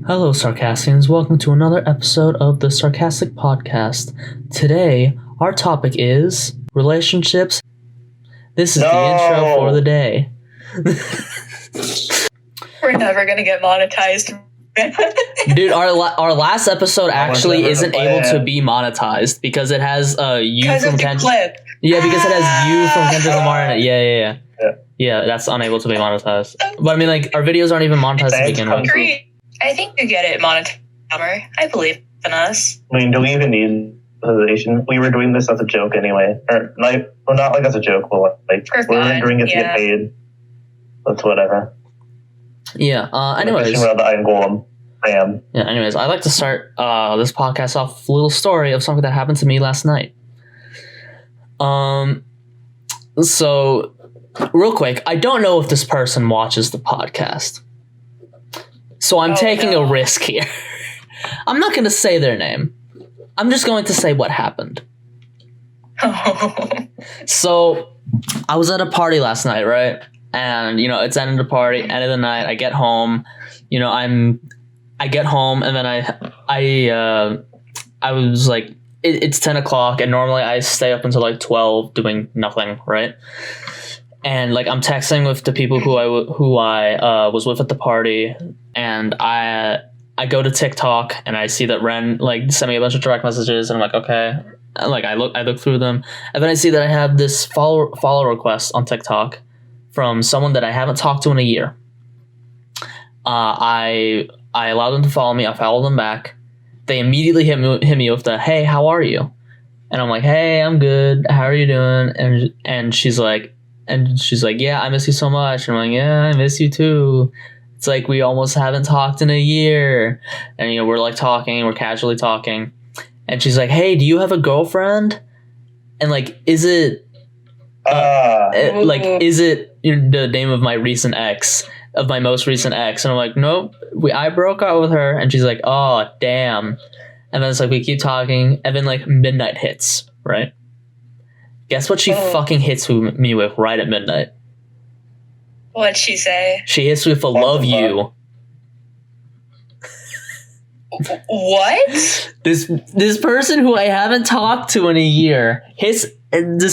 Hello, SarCastians. Welcome to another episode of the SarCastic podcast. Today, our topic is relationships. This is the intro for the day. We're never gonna get monetized. Dude, our last epised actually isn't able to be monetized because it has you from Kendrick. Clip. Yeah, because it has you from Kendrick Lamar in it. Yeah, that's unable to be monetized. But I mean, like, our videos aren't even monetized to begin with. I think you get it monetized. I believe in us. I mean, do we even need monetization? We were doing this as a joke anyway, or like, well, not like as a joke, but like we're doing it to get paid. That's whatever. Yeah. Anyways. Anyways, I'd like to start this podcast off with a little story of something that happened to me last night. So, real quick, I don't know if this person watches the podcast. So I'm taking a risk here. I'm not going to say their name. I'm just going to say what happened. So, I was at a party last night, right? And, you know, it's end of the party, end of the night, I get home. You know, I get home, and then I was like, it's 10 o'clock, and normally I stay up until like 12 doing nothing, right? And like I'm texting with the people who I was with at the party, and I go to TikTok and I see that Ren like sent me a bunch of direct messages, and I'm like, okay. And, like I look through them, and then I see that I have this follow request on TikTok from someone that I haven't talked to in a year. I allowed them to follow me. I followed them back. They immediately hit me with the, "Hey, how are you?" And I'm like, "Hey, I'm good. How are you doing?" And she's like, "Yeah, I miss you so much." And I'm like, "Yeah, I miss you too." It's like we almost haven't talked in a year. And, you know, we're like talking, we're casually talking. And she's like, "Hey, do you have a girlfriend? And like, is it is it the name of my recent ex, of my most recent ex?" And I'm like, "Nope, I broke up with her." And she's like, "Oh, damn." And then it's like we keep talking, and then like midnight hits, right? Guess what she fucking hits me with right at midnight? What'd she say? She hits me with a "love you." What? This person who I haven't talked to in a year just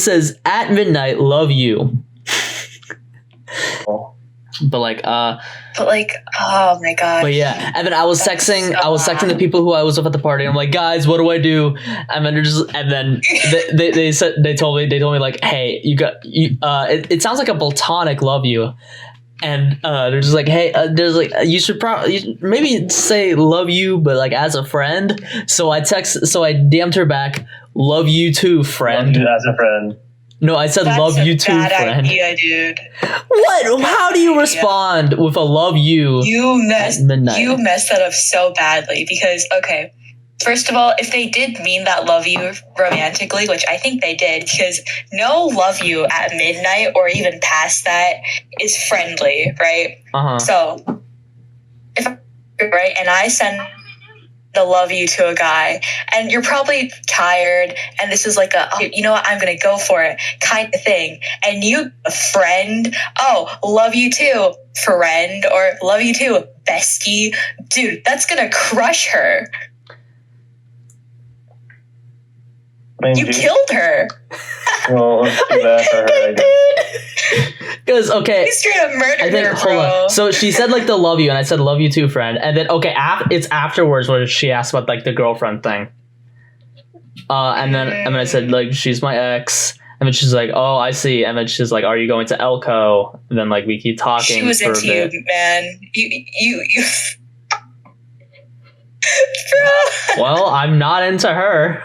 says at midnight, "love you." But oh my god. But yeah, and then I was texting the people who I was with at the party. I'm like, "Guys, what do I do?" And then they told me like, "Hey, it sounds like a platonic love you." And they're just like, "Hey, you should maybe say love you, but like as a friend." So I DM'd her back, "Love you too, friend." Love you as a friend. No, I said, "Love you too, friend." That's a bad idea, dude. What? How do you respond with a "love you"? You messed that up so badly because, okay, first of all, if they did mean that "love you" romantically, which I think they did, because no "love you" at midnight or even past that is friendly, right? Uh-huh. So, if right, and I send the "love you" to a guy, and you're probably tired, and this is like you know what, I'm gonna go for it kind of thing, and you, a friend, "Oh, love you too, friend," or "love you too, bestie," dude, that's gonna crush her. You killed her. Well, let's do that for her, I guess. Because, okay. You straight up murdered her, bro. Hold on. So she said, like, the "love you," and I said, "love you too, friend." And then, okay, it's afterwards where she asked about, like, the girlfriend thing. And then I said, like, "She's my ex." And then she's like, "Oh, I see." And then she's like, "Are you going to Elko?" And then, like, we keep talking. She was for into a bit. you, man. You. Bro. Well, I'm not into her.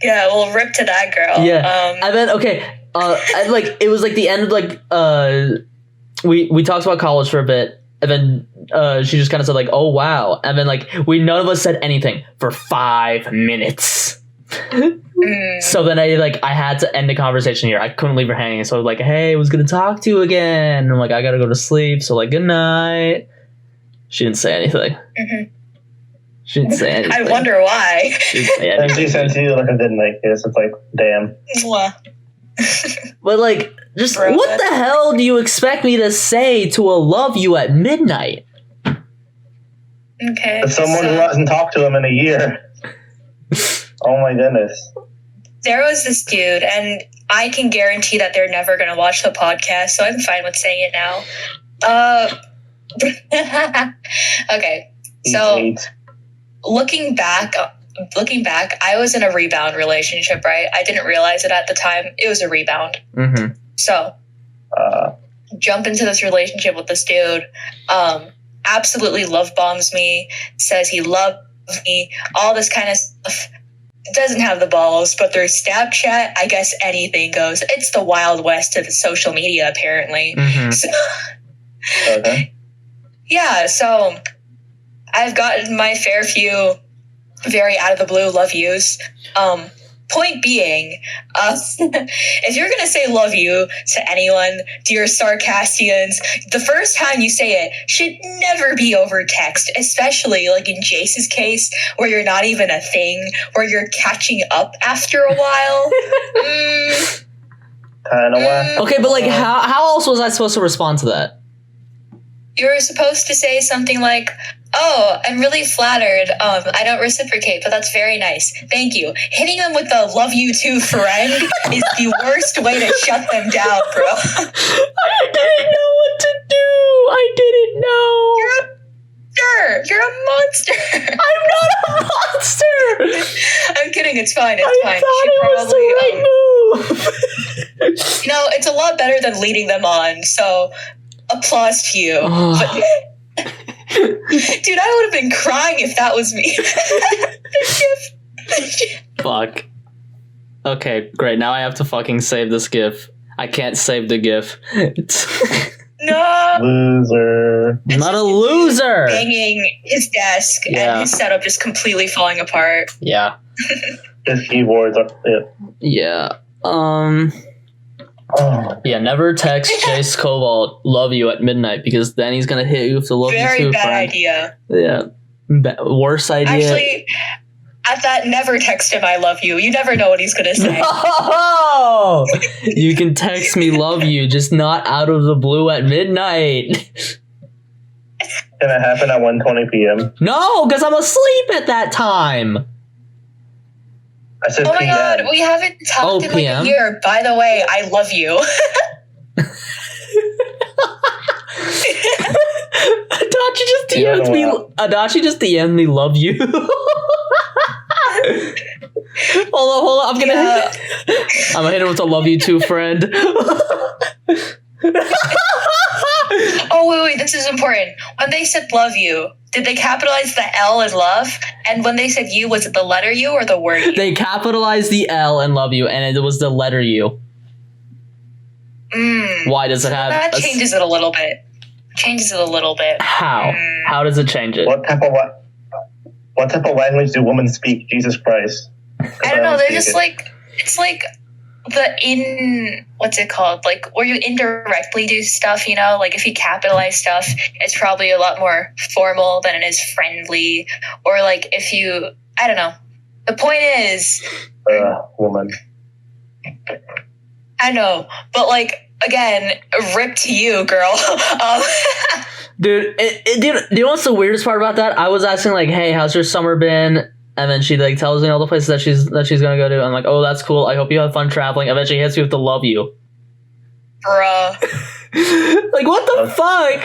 Yeah, well, rip to that girl. Yeah. And then, okay, and, like, it was, like, the end of, like, we talked about college for a bit, and then she just kind of said, like, "Oh, wow." And then, like, none of us said anything for 5 minutes. So then I had to end the conversation here. I couldn't leave her hanging, so I was like, "Hey, I was going to talk to you again." And I'm like, "I got to go to sleep, so, like, good night." She didn't say anything. Mm-hmm. She didn't say anything. I wonder why. And she said to you like a good night kiss. It's like, damn. Mwah. But like, just Bro, what the hell do you expect me to say to a love you at midnight? Okay. If someone who hasn't talked to him in a year. Oh my goodness. There was this dude, and I can guarantee that they're never going to watch the podcast, so I'm fine with saying it now. Okay. So looking back, I was in a rebound relationship, right? I didn't realize it at the time. It was a rebound. Mm-hmm. So jump into this relationship with this dude. Absolutely love bombs me, says he loves me, all this kind of stuff. Doesn't have the balls, but through Snapchat, I guess anything goes. It's the Wild West of social media, apparently. Mm-hmm. So, Okay. yeah, so I've gotten my fair few very out of the blue love yous. Point being, if you're going to say love you to anyone, dear Sarcastians, the first time you say it should never be over text, especially like in Jase's case, where you're not even a thing, where you're catching up after a while. Kind of whack. Okay, but like, how else was I supposed to respond to that? You were supposed to say something like, oh, I'm really flattered. I don't reciprocate, but that's very nice. Thank you. Hitting them with the love you too, friend, is the worst way to shut them down, bro. I didn't know what to do. I didn't know. You're a monster. I'm not a monster. I'm kidding. It's fine. It's I fine. thought it was the right move. You know, it's a lot better than leading them on, so applause to you. But, dude, I would have been crying if that was me. Fuck. Okay, great. Now I have to fucking save this GIF. I can't save the GIF. No. Loser. I'm not a loser. Banging his desk and his setup just completely falling apart. Yeah. His keyboards are. Yeah. Yeah, never text Jase Cobalt love you at midnight because then he's gonna hit you with the love you too. Very bad friend. idea. Yeah. Worst idea. Actually, at that, never text him I love you. You never know what he's gonna say. No! You can text me love you, just not out of the blue at midnight. Can it happen at 1:20 p.m.? No, because I'm asleep at that time. I said oh my PM. god, we haven't talked in like a year. By the way, I love you. Adachi just DM'd me love you. Hold on. I'm gonna hit him with a love you too, friend. Oh, wait, this is important. When they said love you, did they capitalize the L in love? And when they said you, was it the letter U or the word U? They capitalized the L in love you, and it was the letter U. Why does it have... That changes it a little bit. How? How does it change it? What type of language do women speak? Jesus Christ. I don't know. They're just like... It's like... what's it called? Like, where you indirectly do stuff, you know? Like, if you capitalize stuff, it's probably a lot more formal than it is friendly. Or, like, if you... I don't know. The point is... woman. I know. But, like, again, rip to you, girl. Dude, do you know what's the weirdest part about that? I was asking, like, hey, how's your summer been? And then she like tells me all the places that she's gonna go to. I'm like, oh, that's cool. I hope you have fun traveling. Eventually hits me with the love you. Bruh. Like, what the fuck?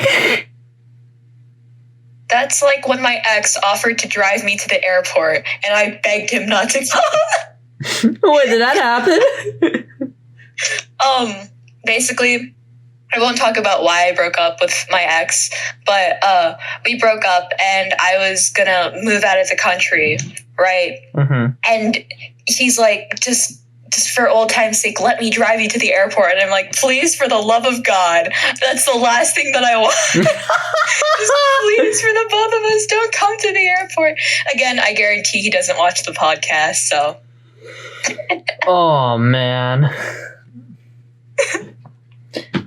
That's like when my ex offered to drive me to the airport, and I begged him not to come. Wait, did that happen? Basically, I won't talk about why I broke up with my ex, but we broke up and I was gonna move out of the country, right? Mm-hmm. And he's like, just for old time's sake, let me drive you to the airport. And I'm like, please, for the love of God, that's the last thing that I want. Just please, for the both of us, don't come to the airport. Again, I guarantee he doesn't watch the podcast, so. Oh, man.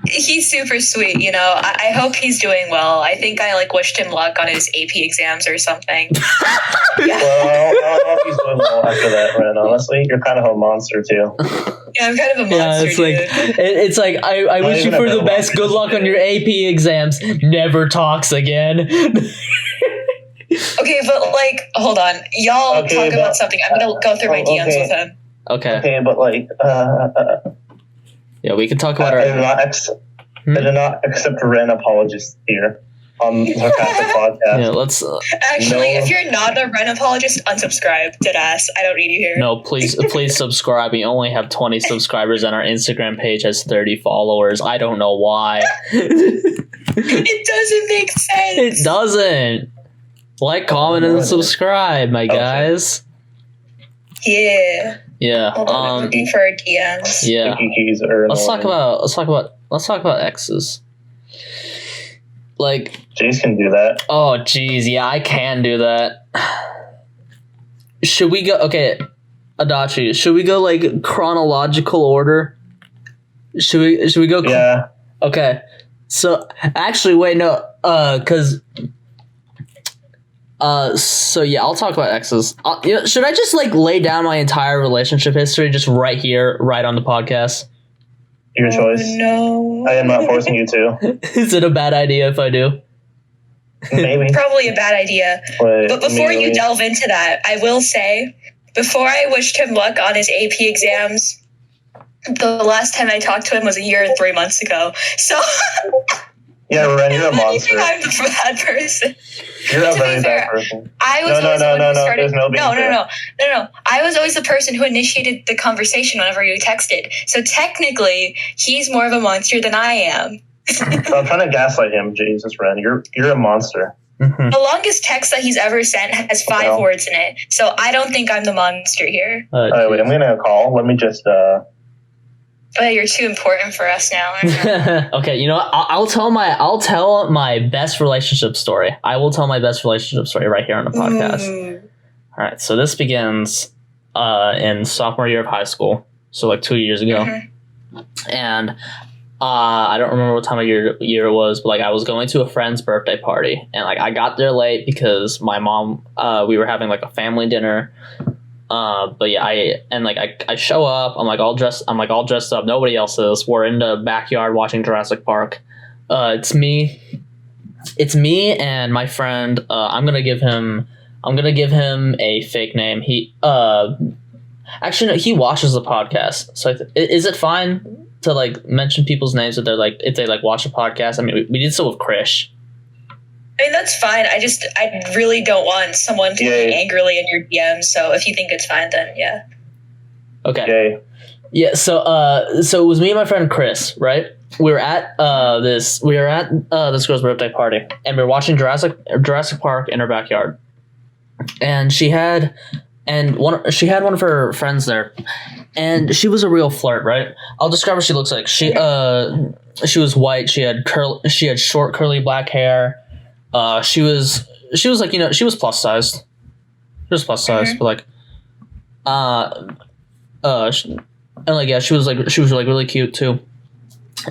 He's super sweet, you know. I hope he's doing well. I think I wished him luck on his AP exams or something. Yeah. Well, I don't know if he's doing well after that, man. Honestly, you're kind of a monster too. Yeah, I'm kind of a monster, yeah, it's like it's like I wish you for the best. Good luck on your AP exams. Never talks again. Okay, but like, hold on, y'all talk about something. I'm gonna go through my DMs with him. Okay, but like, yeah, we can talk about I did not accept Ren apologists here on the SarCastic podcast. Yeah, let's. Actually, if you're not a Ren apologist, unsubscribe. Deadass. I don't need you here. No, please subscribe. We only have 20 subscribers, and our Instagram page has 30 followers. I don't know why. It doesn't make sense. It doesn't. Like, comment, and subscribe, my guys. Yeah. Yeah. Hold on, I'm looking for our DMs. Yeah. Let's talk about exes. Like, Jase can do that. Oh, geez, yeah, I can do that. Should we go? Okay, Adachi. Should we go like chronological order? Should we go? Yeah. Okay. So actually, wait, no. So yeah, I'll talk about exes. Should I just like lay down my entire relationship history just right here, right on the podcast? Your choice. No. I am not forcing you to. Is it a bad idea if I do? Maybe. Probably a bad idea. But before you delve into that, I will say, before I wished him luck on his AP exams, the last time I talked to him was a year and 3 months ago. So... Yeah, Ren, you're a monster. I'm the bad person. You're a very bad person. I was no. There's no being fair. No. I was always the person who initiated the conversation whenever you texted. So technically, he's more of a monster than I am. I'm trying to gaslight him, Jesus, Ren. You're a monster. Mm-hmm. The longest text that he's ever sent has 5 words in it. So I don't think I'm the monster here. All right, wait, I'm going to call. Let me just... But you're too important for us now. Okay, you know what? I'll tell my best relationship story. I will tell my best relationship story right here on the podcast. All right, so this begins in sophomore year of high school, so like 2 years ago, and I don't remember what time of year it was, but like I was going to a friend's birthday party, and like I got there late because my mom we were having like a family dinner. But yeah, I show up. I'm all dressed up. Nobody else is. We're in the backyard watching Jurassic Park. It's me and my friend. I'm gonna give him a fake name. He actually no, he watches the podcast. So is it fine to like mention people's names if they watch the podcast? I mean, we did so with Krish. I mean, that's fine. I really don't want someone to be angrily in your DMs. So if you think it's fine, then yeah. Okay. Yeah. So it was me and my friend Chris, right? We were at this girl's birthday party, and we were watching Jurassic Park in her backyard, and she had one of her friends there, and she was a real flirt, right? I'll describe what she looks like. She was white. She had short curly black hair. She was like, she was plus sized. She was plus sized, but like, she was really cute too.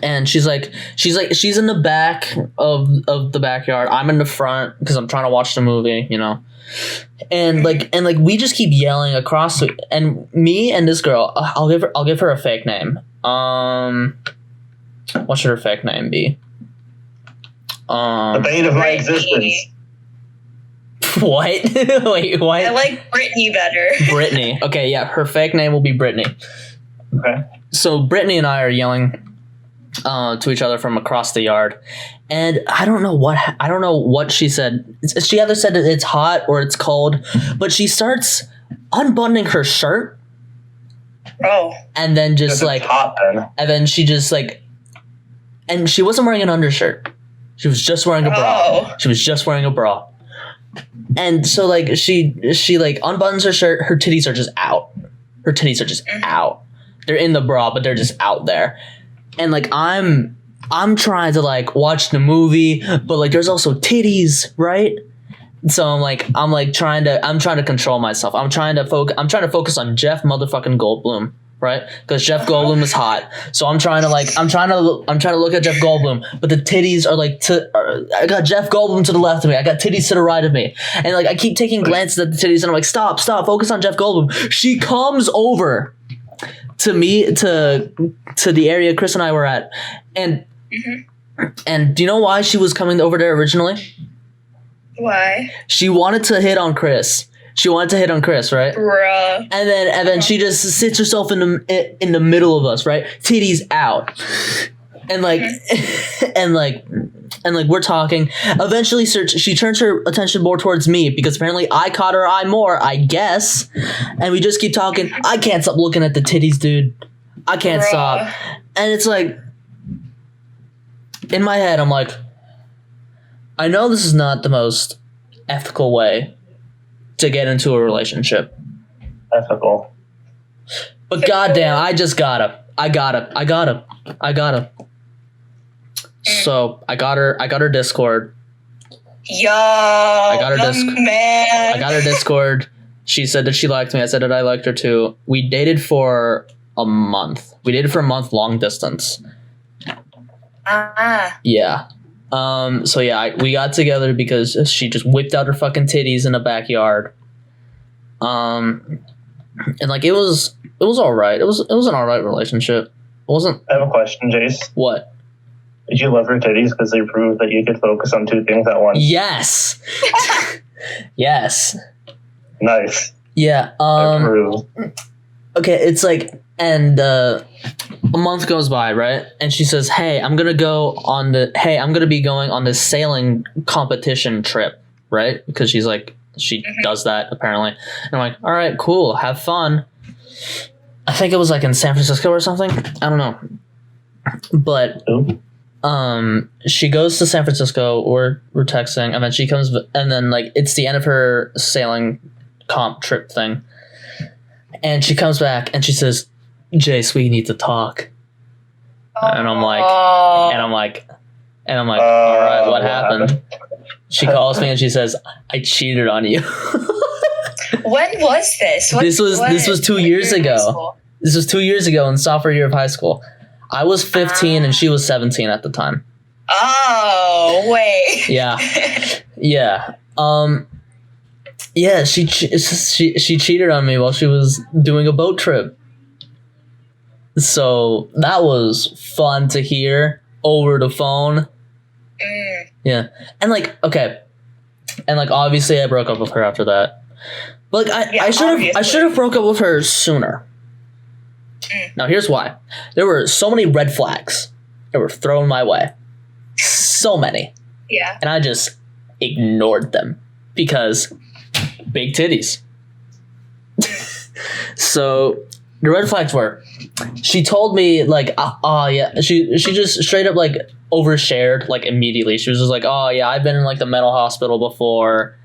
And she's in the back of the backyard. I'm in the front because I'm trying to watch the movie, And we just keep yelling across, and me and this girl, I'll give her a fake name. What should her fake name be? The bane of my existence. What? Wait, what? I like Brittany better. Brittany. Okay, yeah, her fake name will be Brittany. Okay. So Brittany and I are yelling to each other from across the yard, and I don't know what she said. She either said it's hot or it's cold, but she starts unbuttoning her shirt. Oh. And then just like hot then. And then she just like, and she wasn't wearing an undershirt. She was just wearing a bra. She was just wearing a bra. And so like she like unbuttons her shirt, her titties are just out. Her titties are just out. They're in the bra, but they're just out there. And like I'm trying to like watch the movie, but like there's also titties, right? So I'm trying to control myself. I'm trying to focus on Jeff motherfucking Goldblum. Right, because Jeff Goldblum is hot, so I'm trying to look at Jeff Goldblum, but the titties are like I got Jeff Goldblum to the left of me, I got titties to the right of me, and like I keep taking glances at the titties, and I'm like, stop, focus on Jeff Goldblum. She comes over to the area Chris and I were at, and do you know why she was coming over there originally? Why? She wanted to hit on Chris. Right? Bruh. And then she just sits herself in the middle of us, right? Titties out. And like and we're talking. Eventually she turns her attention more towards me because apparently I caught her eye more, I guess. And we just keep talking. I can't stop looking at the titties, dude. I can't stop. And it's like, in my head, I'm like, I know this is not the most ethical way to get into a relationship. Ethical. But goddamn, I got her. So I got her Discord. Yo, I got her man. Discord. She said that she liked me. I said that I liked her too. We dated for a month. Long distance. Yeah. So yeah, we got together because she just whipped out her fucking titties in the backyard. And like it was all right. It was an all right relationship. It wasn't. I have a question, Jase. What? Did you love her titties because they proved that you could focus on two things at once? Yes. Yes. Nice. Yeah. Okay, it's like, and a month goes by, right? And she says, "Hey, I'm gonna be going on this sailing competition trip," right? Because she's like, she does that apparently. And I'm like, "All right, cool, have fun." I think it was like in San Francisco or something. I don't know, but she goes to San Francisco. We're texting, and then she comes, and then like it's the end of her sailing comp trip thing, and she comes back and she says, "Jase, we need to talk." And I'm like, all right, what happened? She calls me and she says, "I cheated on you." When was this? This was 2 years ago. This was 2 years ago in sophomore year of high school. I was 15 and she was 17 at the time. Oh, wait. Yeah. Yeah. Yeah, she cheated on me while she was doing a boat trip. So that was fun to hear over the phone. Yeah. And like, okay. And like obviously I broke up with her after that. But like I should have broke up with her sooner. Now here's why. There were so many red flags that were thrown my way. So many. Yeah. And I just ignored them because big titties. So the red flags were, she told me like, yeah, she just straight up like overshared like immediately. She was just like, "Oh yeah, I've been in like the mental hospital before."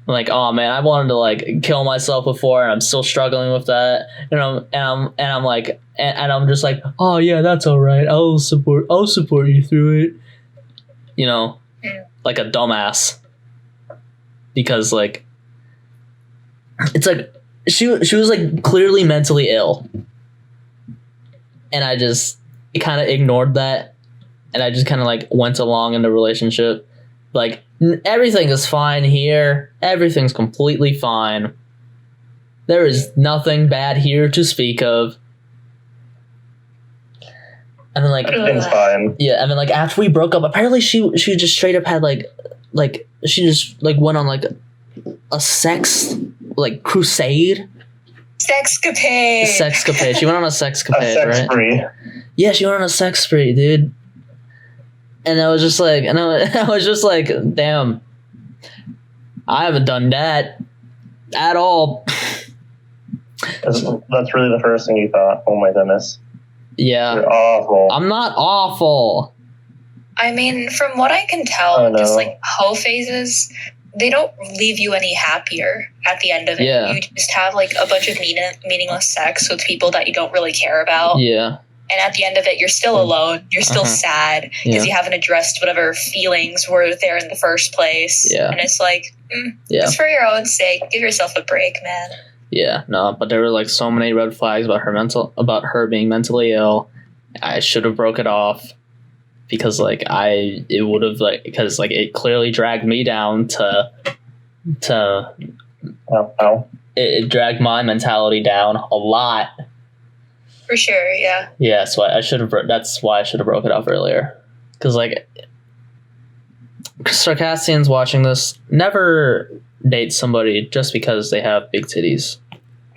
I'm like, "Oh man, I wanted to like kill myself before, and I'm still struggling with that." And I'm just like, "Oh yeah, that's all right. I'll support you through it." You know, like a dumbass. Because like, it's like she was like clearly mentally ill, and I just kind of ignored that, and I just kind of like went along in the relationship, like everything is fine here, everything's completely fine, there is nothing bad here to speak of. And then like everything's fine. Yeah, and then like after we broke up, apparently she just straight up had like she just like went on like a sex like crusade. Sexcapade. She went on a sexcapade, right? Spree. Yeah, she went on a sex spree, dude. And I was just like, damn, I haven't done that at all. That's really the first thing you thought. Oh my goodness. Yeah. You're awful. I'm not awful. I mean, from what I can tell, just like hoe phases, they don't leave you any happier at the end of it. Yeah. You just have like a bunch of meaningless sex with people that you don't really care about. Yeah. And at the end of it, you're still alone. You're still sad because you haven't addressed whatever feelings were there in the first place. Yeah. And it's like, just for your own sake, give yourself a break, man. Yeah, no, but there were like so many red flags about her being mentally ill. I should have broke it off because it clearly dragged me down it dragged my mentality down a lot. For sure, yeah. Yeah, that's why I should have broke it off earlier. Because, like, Sarcastians watching this, never date somebody just because they have big titties.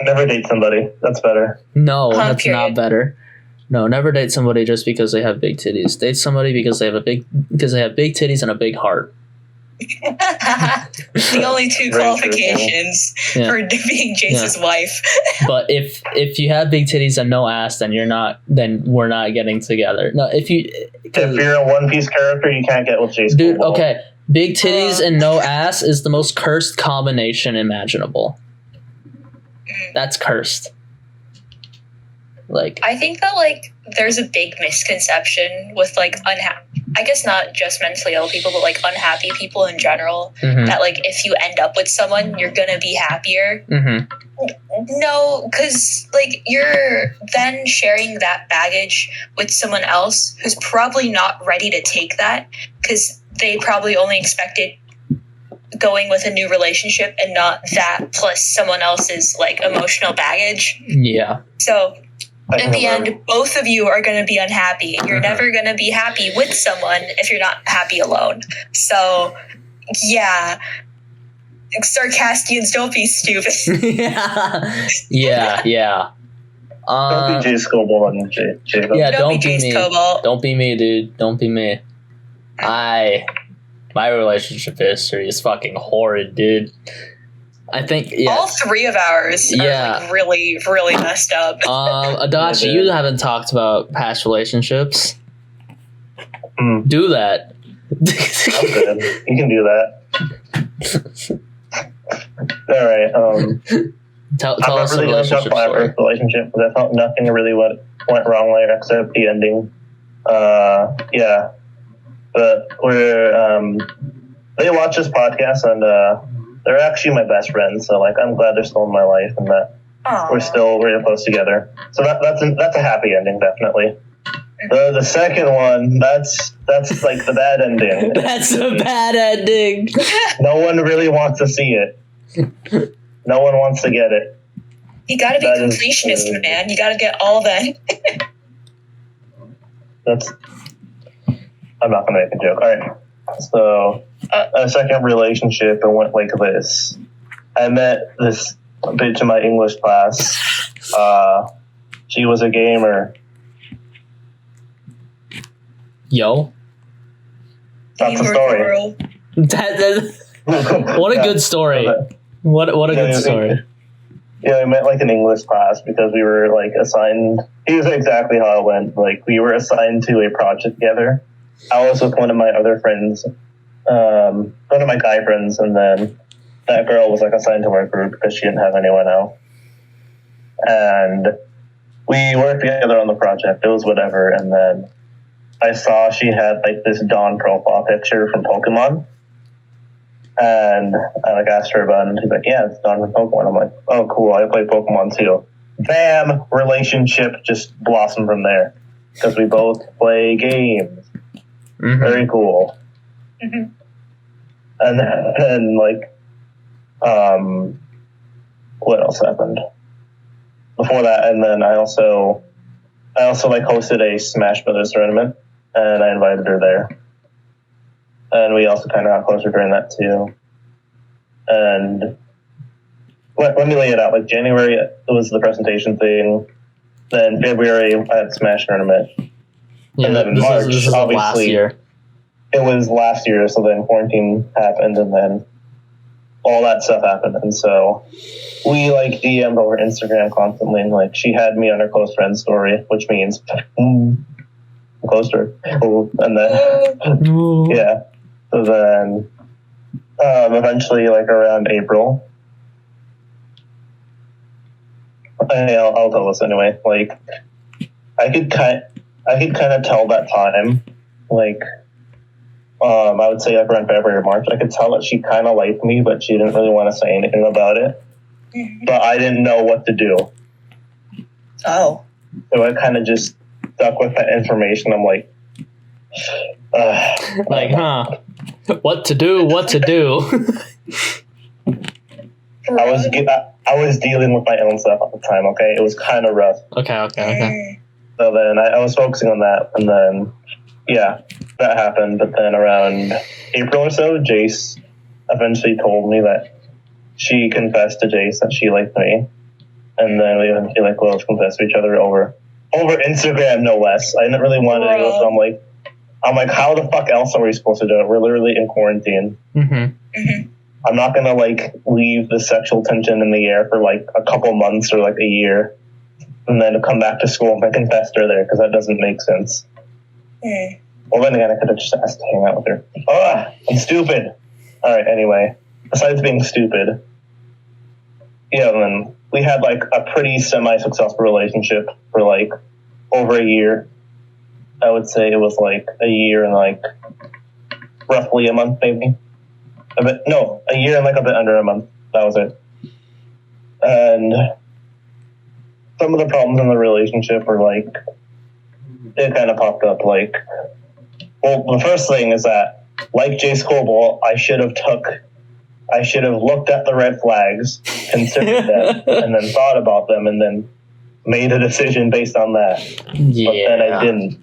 Never date somebody. That's better. No, that's not better. No, never date somebody just because they have big titties. Date somebody because they have big titties and a big heart. The only two qualifications for being Jase's wife. But if you have big titties and no ass, then we're not getting together. No, if you're a One Piece character, you can't get with Jase Dude, Cobalt. Okay. Big titties and no ass is the most cursed combination imaginable. That's cursed. Like, I think that, like, there's a big misconception with, like, I guess not just mentally ill people, but, like, unhappy people in general, that, like, if you end up with someone, you're gonna be happier. No, because, like, you're then sharing that baggage with someone else who's probably not ready to take that, because they probably only expected going with a new relationship and not that plus someone else's, like, emotional baggage. Yeah. So in the end, both of you are going to be unhappy. You're never going to be happy with someone if you're not happy alone. So, yeah. Sarcastians, don't be stupid. Yeah. Don't be Jase Cobalt and Jase. Yeah, don't be Jase me. Cobalt. Don't be me, dude. Don't be me. My relationship history is fucking horrid, dude. I think all three of ours are like really, really messed up. Adachi, you haven't talked about past relationships. Do that. Okay, you can do that. All right. Tell us really a relationship story. story. Relationship because I felt nothing really went wrong there except the ending. Yeah, but they watch this podcast and they're actually my best friends. So like, I'm glad they're still in my life and that we're still really close together. So that's a happy ending, definitely. The second one, that's like the bad ending. That's the bad ending. No one really wants to see it. No one wants to get it. You gotta be completionist, man. You gotta get all that. I'm not gonna make a joke. All right. So, a second relationship, it went like this. I met this bitch in my English class. She was a gamer. Yo. That's the story. What a good story. What a good story. Yeah, we met like an English class because we were like assigned. Here's exactly how it went. Like we were assigned to a project together. I was with one of my other friends, one of my guy friends, and then that girl was like assigned to our group because she didn't have anyone else. And we worked together on the project. It was whatever. And then I saw she had like this Dawn profile picture from Pokemon. And I like asked her about it, and she's like, "Yeah, it's Dawn from Pokemon." I'm like, "Oh, cool! I play Pokemon too." Bam! Relationship just blossomed from there because we both play games. Very cool. And then like, what else happened before that? And then I also like hosted a Smash Brothers tournament, and I invited her there. And we also kind of got closer during that too. And let me lay it out. Like January, it was the presentation thing. Then February, I had Smash tournament. Yeah, and then in March, obviously, last year. It was last year. So then quarantine happened, and then all that stuff happened. And so we like DM'd over Instagram constantly. And like she had me on her close friend story, which means closer. And then yeah. So then, eventually, like around April, I'll tell this anyway. Like, I could kind of tell that time, like, I would say like around February or March. I could tell that she kind of liked me, but she didn't really want to say anything about it. But I didn't know what to do. Oh. So I kind of just stuck with that information. I'm like, What to do? For I was dealing with my own stuff at the time. Okay, it was kind of rough. Okay. So then I was focusing on that, and then that happened. But then around April or so, Jase eventually told me that she confessed to Jase that she liked me, and then we eventually confessed to each other over Instagram, no less. I didn't really want to do it, so I'm like, how the fuck else are we supposed to do it? We're literally in quarantine. I'm not gonna leave the sexual tension in the air for a couple months or a year, and then come back to school and confess to her there, because that doesn't make sense. Well, then again, I could have just asked to hang out with her. I'm stupid. All right. Anyway, besides being stupid, and then we had a pretty semi-successful relationship for over a year. I would say it was a year and roughly a month, maybe. A year and a bit under a month. That was it. And some of the problems in the relationship were it kind of popped up. The first thing is that, Jase Cobalt, I should have looked at the red flags, considered them, and then thought about them, and then made a decision based on that. Yeah. But then I didn't.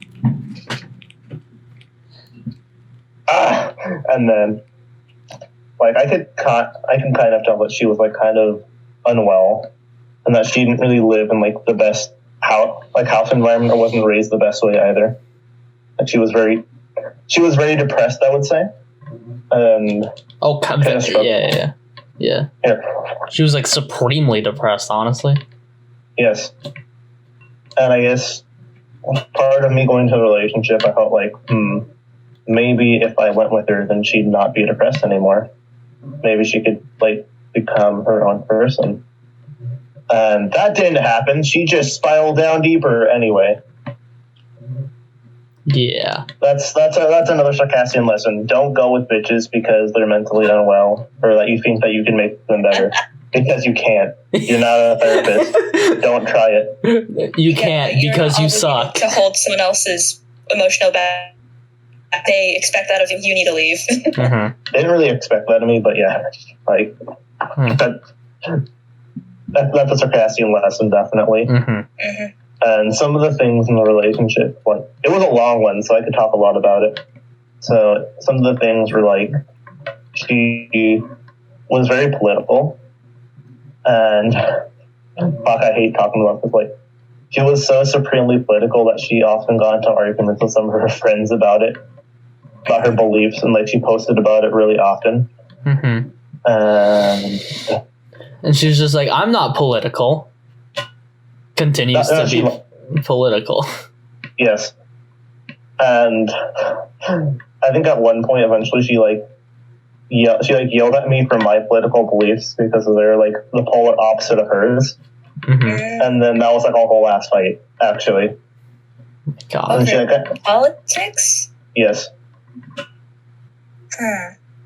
And then, I can kind of tell that she was kind of unwell, and that she didn't really live in the best house environment, or wasn't raised the best way either. And she was very depressed, I would say. And yeah. She was supremely depressed, honestly. Yes. And I guess part of me going into a relationship, I felt maybe if I went with her, then she'd not be depressed anymore. Maybe she could become her own person. And that didn't happen. She just spiraled down deeper anyway. Yeah. That's another Sarcastian lesson. Don't go with bitches because they're mentally unwell, or that you think that you can make them better. Because you can't. You're not a therapist. Don't try it. You can't, because you suck. To hold someone else's emotional back. They expect that of you. You need to leave. They didn't really expect that of me, but yeah. That's a Sarcastian lesson, definitely. And some of the things in the relationship, it was a long one, so I could talk a lot about it. So some of the things were she was very political, and I hate talking about this. She was so supremely political that she often got into arguments with some of her friends about her beliefs, and she posted about it really often. And she's just I'm not political. Continues to be political. Yes. And I think at one point, eventually, she yelled at me for my political beliefs because they're the polar opposite of hers. And then that was a whole ass fight, actually. God. Politics? Yes.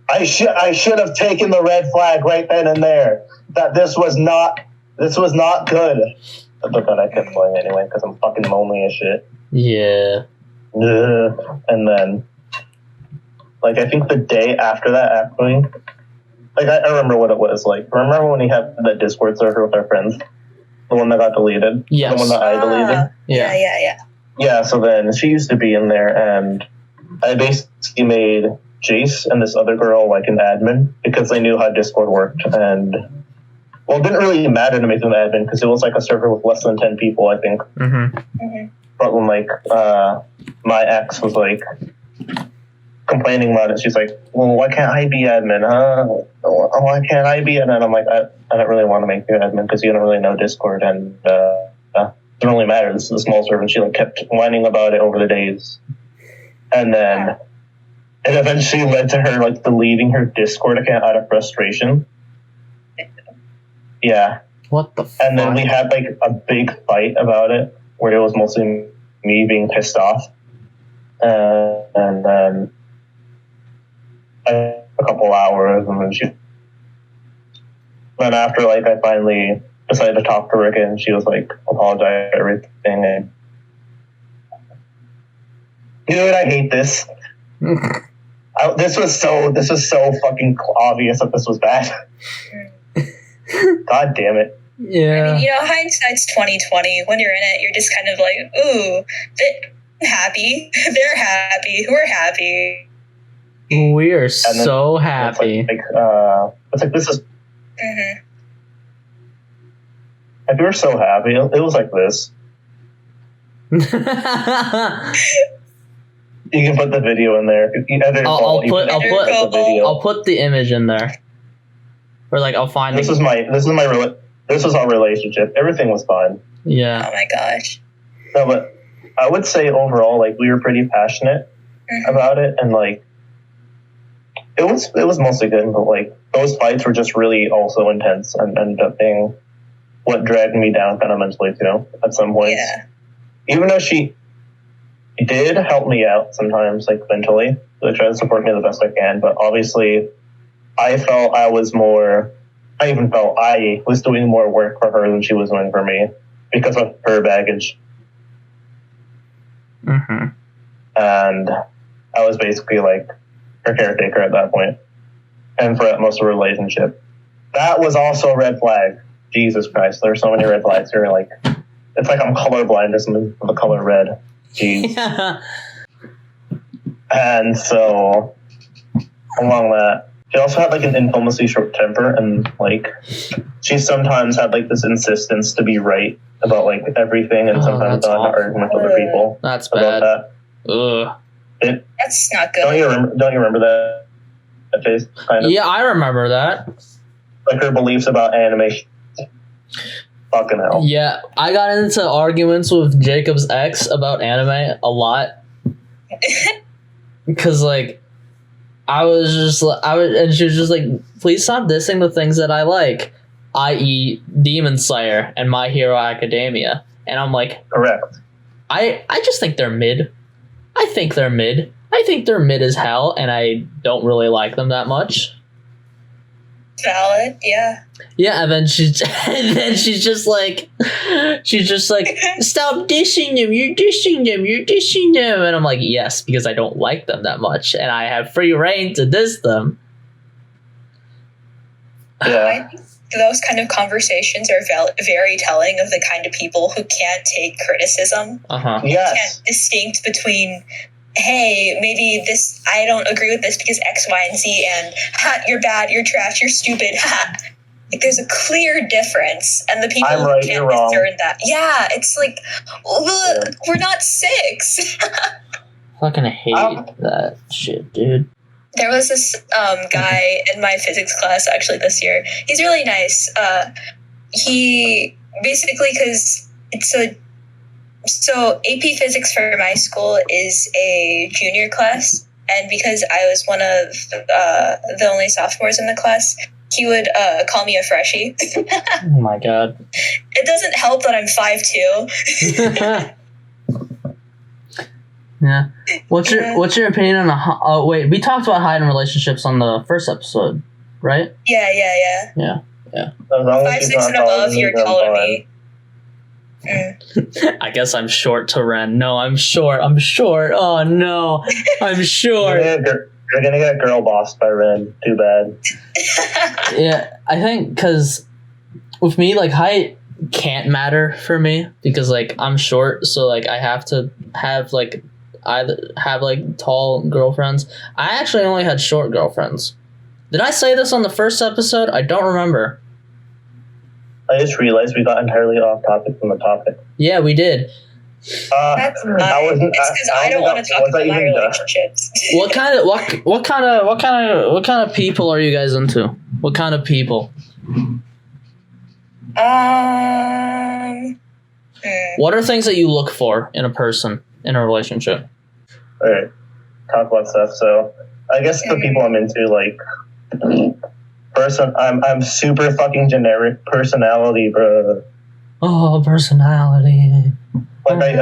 I should have taken the red flag right then and there. That this was not good. But then I kept going anyway because I'm fucking lonely as shit. Yeah. And then, I think the day after that, actually, I remember what it was Remember when we had that Discord server with our friends? The one that got deleted? Yes. The one that I deleted? Yeah. Yeah, so then she used to be in there, and I basically made Jase and this other girl an admin because they knew how Discord worked, and it didn't really matter to make them admin because it was a server with less than 10 people, I think. But when my ex was complaining about it, she's well, why can't I be admin, huh? Why can't I be admin? I'm I don't really want to make you admin because you don't really know Discord, and it doesn't really matter. This is a small server, and she kept whining about it over the days. And then it eventually led to her deleting her Discord account out of frustration. Yeah. What the fuck? And then we had a big fight about it where it was mostly me being pissed off. And then a couple hours, and then then after I finally decided to talk to her again, she was apologize for everything. And dude, I hate this. This was so fucking obvious that this was bad. God damn it. Yeah. I mean, hindsight's 2020. When you're in it, you're just kind of like, ooh, I'm happy. They're happy. We're happy. We are so happy. It's like this is. Mm-hmm. Like, we were so happy. It was like this. You can put the video in there. I'll put the image in there. Or like I'll find. This was our relationship. Everything was fine. Yeah. Oh my gosh. No, but I would say overall, like, we were pretty passionate about it, and like it was mostly good. But like those fights were just really also intense and ended up being what dragged me down kind of mentally too at some points. Yeah. Even though she did help me out sometimes, like mentally, to try to support me the best I can. But obviously, I felt I was doing more work for her than she was doing for me because of her baggage. Mm-hmm. And I was basically like her caretaker at that point, and for most of the relationship. That was also a red flag. Jesus Christ, there's so many red flags here. Like, it's like I'm colorblind or something for the color red. Jeez. Yeah. And so, along that, she also had like an infamously short temper, and like she sometimes had like this insistence to be right about like everything, and sometimes got into arguments with other people. That's bad. That. Ugh. That's not good. Don't you remember that? Jase? Kind of? Yeah, I remember that. Like her beliefs about animation. Fucking hell. Yeah, I got into arguments with Jacob's ex about anime a lot. Because, like, and she was just like, please stop dissing the things that I like, i.e. Demon Slayer and My Hero Academia. And I'm like, correct. I just think they're mid. I think they're mid as hell, and I don't really like them that much. Valid, yeah. Yeah, and then she's just like, stop dissing them, you're dissing them. And I'm like, yes, because I don't like them that much, and I have free reign to diss them. Yeah. I think those kind of conversations are very telling of the kind of people who can't take criticism. Uh-huh. Yes. Can't distinct between, hey, maybe this, I don't agree with this because X, Y, and Z, and you're bad, you're trash, you're stupid, Like, there's a clear difference, and the people I'm right, who can't you're wrong. discern that. Yeah, it's like, we're not 6. Fucking hate that shit, dude. There was this guy in my physics class actually this year. He's really nice. He basically, because so AP Physics for my school is a junior class, and because I was one of the only sophomores in the class, he would call me a freshie. Oh my god. It doesn't help that I'm 5'2". Yeah. What's your opinion on oh wait, we talked about hiding relationships on the first episode, right? Yeah. Yeah. 5'6" and above, you're taller than me. I guess I'm short to Ren. No, I'm short. Oh no, I'm short. You're gonna get girl bossed by Ren. Too bad. Yeah, I think because with me, like, height can't matter for me because like I'm short, so like I have to have like either have like tall girlfriends. I actually only had short girlfriends. Did I say this on the first episode? I don't remember. I just realized we got entirely off topic from the topic. Yeah, we did. That's fine. It's because I don't want to talk about my relationships. What kind of people are you guys into? What kind of people? What are things that you look for in a person in a relationship? All right, talk about stuff. So I guess the people I'm into, like, I'm super fucking generic personality, bro. Oh, personality. Like,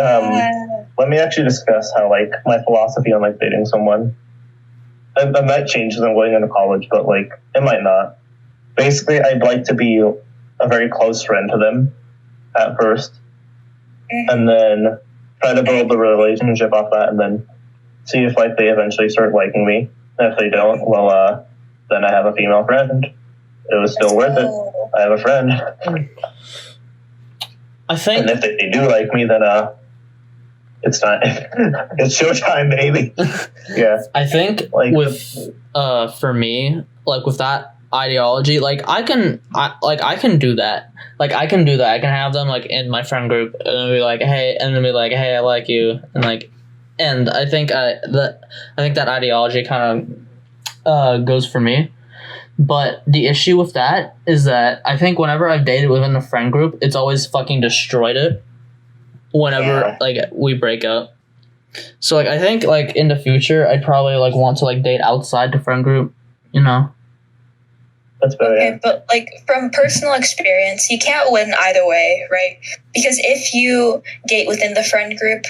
let me actually discuss how, like, my philosophy on, like, dating someone. And that changes as I'm going into college, but, like, it might not. Basically, I'd like to be a very close friend to them at first, and then try to build the relationship off that, and then see if, like, they eventually start liking me. And if they don't, well, then I have a female friend. it was still worth it. I have a friend. I think, and if they do like me, then it's time. It's showtime, baby. Yeah. I think like with for me, like with that ideology, like I can do that. Like I can do that. I can have them like in my friend group and be like, hey, I like you, and I think that ideology kind of goes for me. But the issue with that is that I think whenever I've dated within the friend group, it's always fucking destroyed it. Whenever like we break up, so like I think like in the future I'd probably like want to like date outside the friend group, you know. That's better. Okay, but like from personal experience, you can't win either way, right? Because if you date within the friend group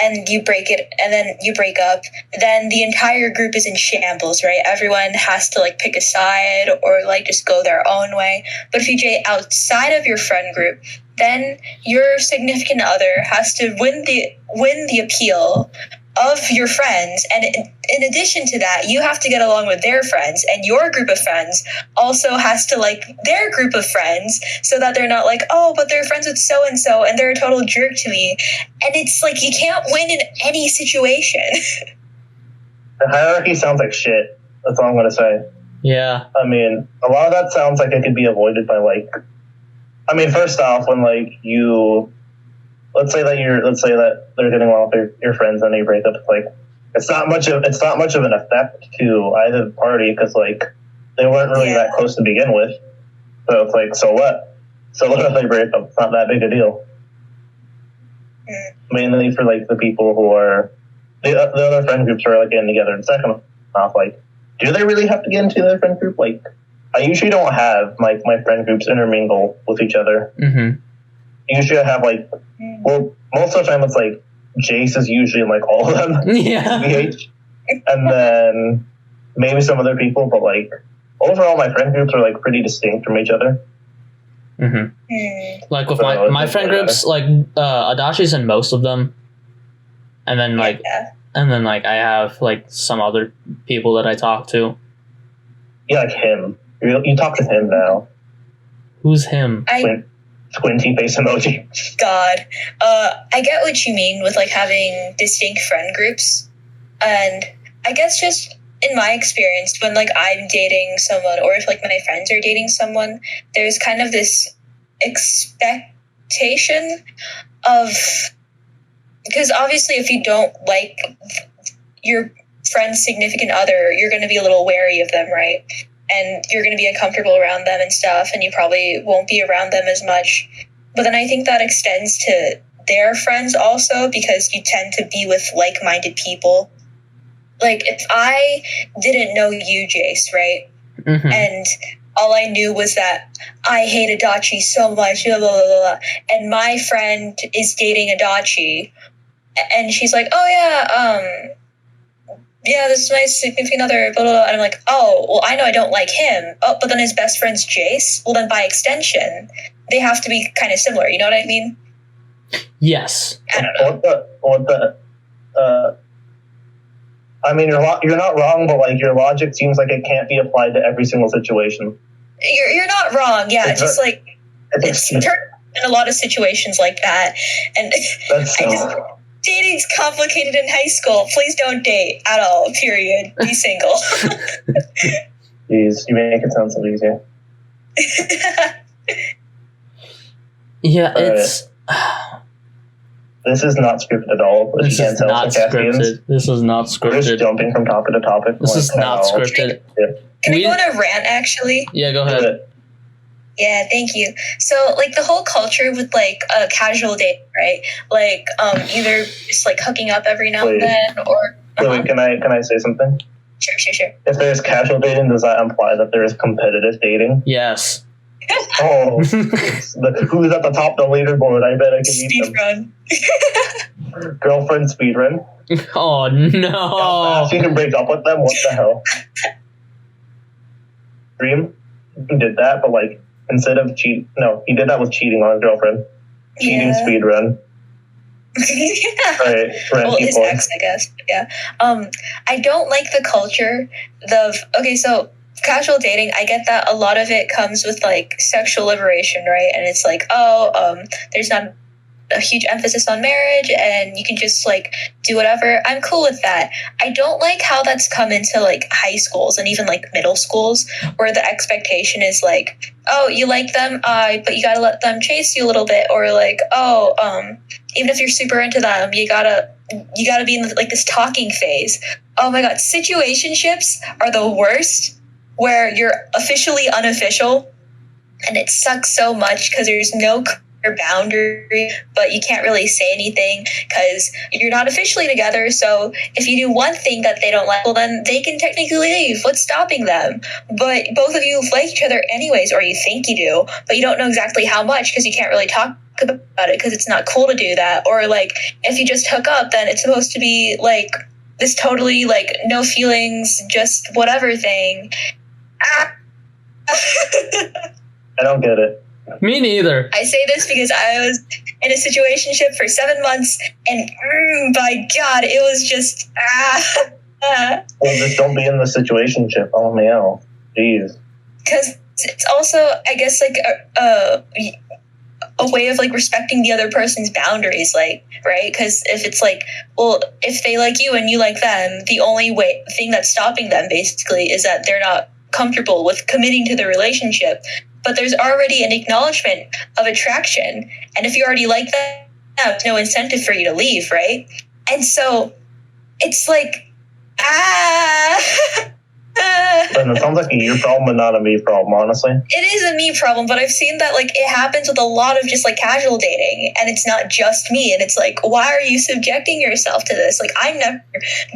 and you break it and then you break up, then the entire group is in shambles, right? Everyone has to like pick a side or like just go their own way. But if you date outside of your friend group, then your significant other has to win the appeal of your friends, and in addition to that, you have to get along with their friends, and your group of friends also has to like their group of friends, so that they're not like, oh, but they're friends with so and so and they're a total jerk to me. And it's like you can't win in any situation. The hierarchy sounds like shit. That's all I'm gonna say. Yeah. I mean, a lot of that sounds like it could be avoided by like, I mean, first off, when like you, let's say that they're getting along with your friends and you break up, it's like it's not much of an effect to either party because like they weren't really that close to begin with. So it's like, so what? So what if they break up? It's not that big a deal. Mainly for like the people who are the other friend groups are like getting together. And second off, like, do they really have to get into their friend group? Like, I usually don't have like my friend groups intermingle with each other. Mm-hmm. Usually I have like, well, most of the time it's like Jase is usually in like all of them. Yeah. And then maybe some other people, but like overall my friend groups are like pretty distinct from each other. Mm-hmm. Like with my friend groups, like Adachi's in most of them, and then like I have like some other people that I talk to. Yeah, like him. You talk to him now. Who's him? Squinty face emoji. God. I get what you mean with like having distinct friend groups. And I guess just in my experience, when like I'm dating someone or if like my friends are dating someone, there's kind of this expectation of, because obviously if you don't like your friend's significant other, you're going to be a little wary of them, right? And you're going to be uncomfortable around them and stuff, and you probably won't be around them as much. But then I think that extends to their friends also, because you tend to be with like-minded people. Like, if I didn't know you, Jase, right? Mm-hmm. And all I knew was that I hate Adachi so much, blah, blah, blah, blah, and my friend is dating Adachi, and she's like, oh, yeah, this is my significant other, blah, blah, blah. And I'm like, oh, well, I know I don't like him. Oh, but then his best friend's Jase. Well, then by extension, they have to be kind of similar. You know what I mean? Yes. I don't know. I mean, you're not wrong, but like your logic seems like it can't be applied to every single situation. You're not wrong. Yeah, it's just like it's in a lot of situations like that, and dating's complicated in high school. Please don't date at all. Period. Be single. Jeez, you make it sound so easy. Yeah, it's. This is not scripted at all. This is not scripted. This is not scripted. We're just jumping from topic to topic. This is not scripted. Can I go on a rant, actually? Yeah, go ahead. Yeah, thank you. So, like, the whole culture with, like, a casual date, right? Like, either just, like, hooking up every now and then, or... Wait, can I say something? Sure. If there's casual dating, does that imply that there is competitive dating? Yes. Oh, who's at the top of the leaderboard? I bet I can beat them. Girlfriend speedrun. Oh no! You can break up with them. What the hell? Dream did that, but like instead of he did that with cheating on his girlfriend. Cheating speedrun. Yeah. Right. Well, his ex, I guess. Yeah. I don't like the culture of. Okay, so casual dating, I get that a lot of it comes with like sexual liberation, right? And it's like, there's not a huge emphasis on marriage and you can just like do whatever. I'm cool with that. I don't like how that's come into like high schools and even like middle schools, where the expectation is like, oh, you like them, but you gotta let them chase you a little bit, or like, even if you're super into them, you gotta be in like this talking phase. Oh my god, situationships are the worst, where you're officially unofficial, and it sucks so much because there's no boundary, but you can't really say anything because you're not officially together. So if you do one thing that they don't like, well, then they can technically leave. What's stopping them? But both of you like each other anyways, or you think you do, but you don't know exactly how much because you can't really talk about it because it's not cool to do that. Or like if you just hook up, then it's supposed to be like this totally like no feelings, just whatever thing. I don't get it. Me neither. I say this because I was in a situationship for 7 months, and by God, it was just Well, just don't be in the situationship. Oh man, jeez. Because it's also, I guess, like a way of like respecting the other person's boundaries, like, right? Because if it's like, well, if they like you and you like them, the only thing that's stopping them basically is that they're not comfortable with committing to the relationship. But there's already an acknowledgement of attraction. And if you already like that, there's no incentive for you to leave, right? And so it's like, And it sounds like a you problem and not a me problem, honestly. It is a me problem, but I've seen that like it happens with a lot of just like casual dating, and it's not just me. And it's like, why are you subjecting yourself to this? Like, I'm never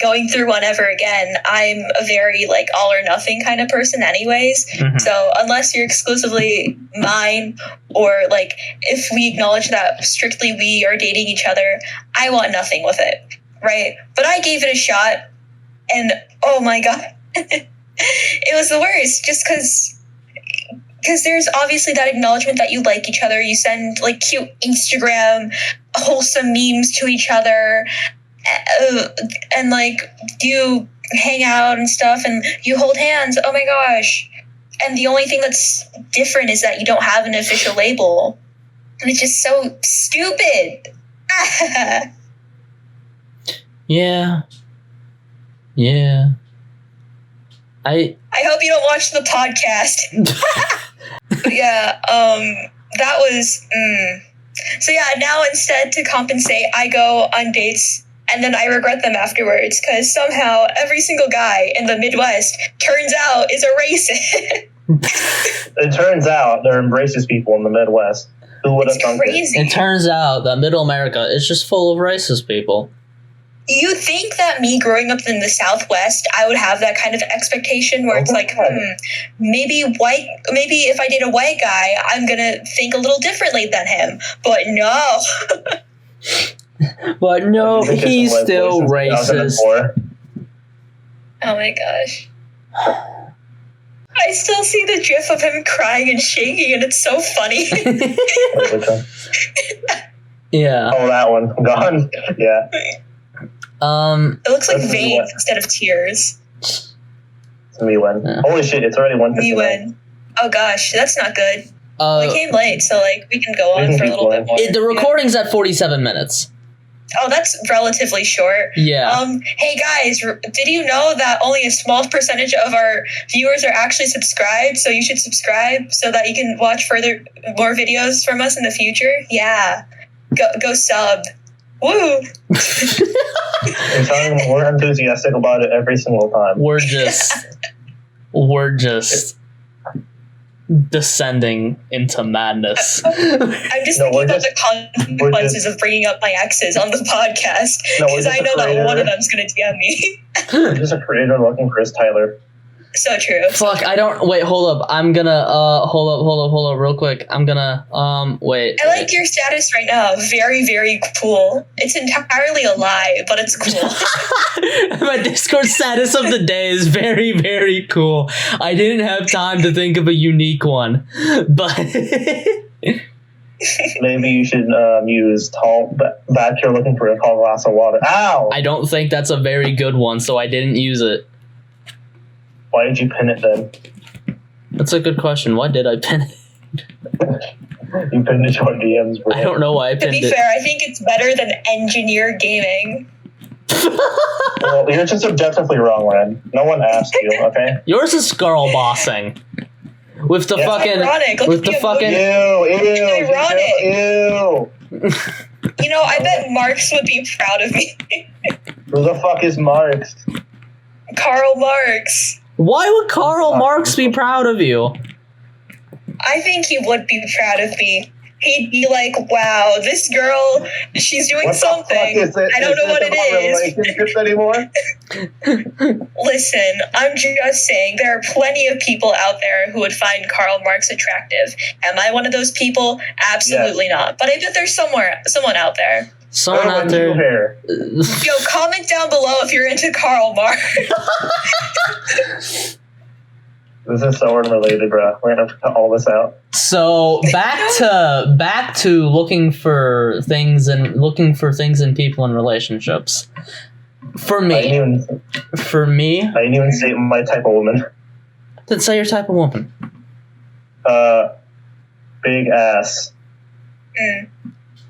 going through one ever again. I'm a very like all or nothing kind of person anyways. Mm-hmm. So unless you're exclusively mine, or like if we acknowledge that strictly we are dating each other, I want nothing with it, right? But I gave it a shot, and oh my God. It was the worst, just because there's obviously that acknowledgement that you like each other. You send like cute Instagram wholesome memes to each other, and like you hang out and stuff, and you hold hands. Oh my gosh. And the only thing that's different is that you don't have an official label, and it's just so stupid. Yeah. I hope you don't watch the podcast. Yeah, that was... So yeah, now instead to compensate, I go on dates and then I regret them afterwards because somehow every single guy in the Midwest turns out is a racist. It turns out there are racist people in the Midwest. Who would have thunk it? It turns out that Middle America is just full of racist people. You think that me growing up in the Southwest, I would have that kind of expectation where it's like, maybe if I date a white guy, I'm going to think a little differently than him. But no. But no, he's still racist. Oh my gosh. I still see the gif of him crying and shaking, and it's so funny. Yeah. Oh, that one. Gone. Yeah. It looks like veins instead of tears. It's a me win. Yeah. Holy shit, it's already 1:59. Me win. Oh gosh, that's not good. We came late, so like we can go on for a little bit more. The recording's at 47 minutes. Oh, that's relatively short. Yeah. Hey guys, did you know that only a small percentage of our viewers are actually subscribed? So you should subscribe so that you can watch more videos from us in the future. Yeah. Go sub. Woo! We're enthusiastic about it every single time. We're just descending into madness. I'm just thinking about the consequences of bringing up my exes on the podcast, because I know that one of them's going to DM me. You're just a creator looking Chris Tyler. So true. Fuck, I don't... Wait, hold up. I'm gonna... Hold up real quick. I'm gonna... Wait. I like your status right now. Very, very cool. It's entirely a lie, but it's cool. My Discord status of the day is very, very cool. I didn't have time to think of a unique one, but... Maybe you should use tall... Back here looking for a tall glass of water. Ow! I don't think that's a very good one, so I didn't use it. Why did you pin it then? That's a good question. Why did I pin it? You pinned it on DMs, bro. I don't know why I pinned it. To be fair, I think it's better than engineer gaming. Well, you're just objectively wrong, Ren. No one asked you, okay? Yours is girl bossing. With the fucking... Ironic. With the fucking... Ew. You know, I bet Marx would be proud of me. Who the fuck is Marx? Karl Marx. Why would Karl Marx be proud of you? I think he would be proud of me. He'd be like, wow, this girl, she's doing something. I don't know what it is. Relationships anymore? Listen, I'm just saying there are plenty of people out there who would find Karl Marx attractive. Am I one of those people? Absolutely not. But I bet there's someone out there. Someone out there. Yo, comment down below if you're into Karl Marx. This is so unrelated, bro. We're gonna cut all this out. So back to looking for things in people in relationships. For me, I didn't even say my type of woman. Then say your type of woman. Big ass.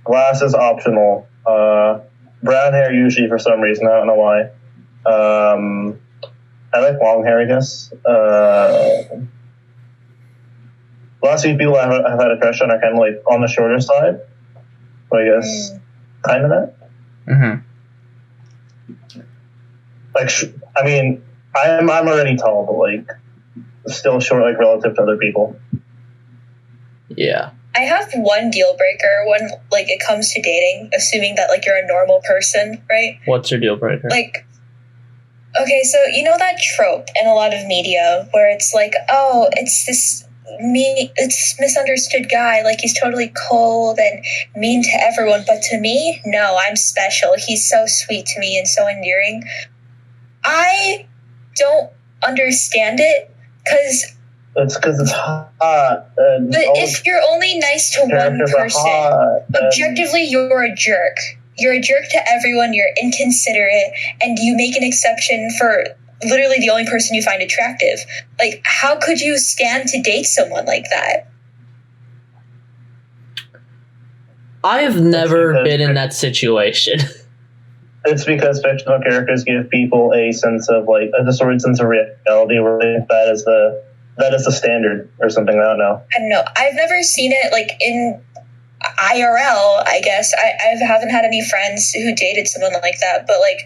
Glasses optional. Brown hair usually for some reason. I don't know why. I like long hair, I guess. Last few people I've had a crush on are kind of like on the shorter side. So I guess kind of that. Mm-hmm. Like, I mean, I'm already tall, but like still short, like relative to other people. Yeah. I have one deal breaker when like it comes to dating, assuming that like you're a normal person, right? What's your deal breaker? Like, okay, so you know that trope in a lot of media where it's like, oh, it's this misunderstood guy, like he's totally cold and mean to everyone, but to me, no, I'm special. He's so sweet to me and so endearing. I don't understand it because it's hot. But if you're only nice to one person, objectively, you're a jerk. You're a jerk to everyone, you're inconsiderate, and you make an exception for literally the only person you find attractive. Like, how could you stand to date someone like that? I have never been in that situation. It's because fictional characters give people a sense of, like, a distorted sense of reality where they think that is the standard or something. I don't know. I've never seen it, like, in IRL, I guess. I haven't had any friends who dated someone like that, but like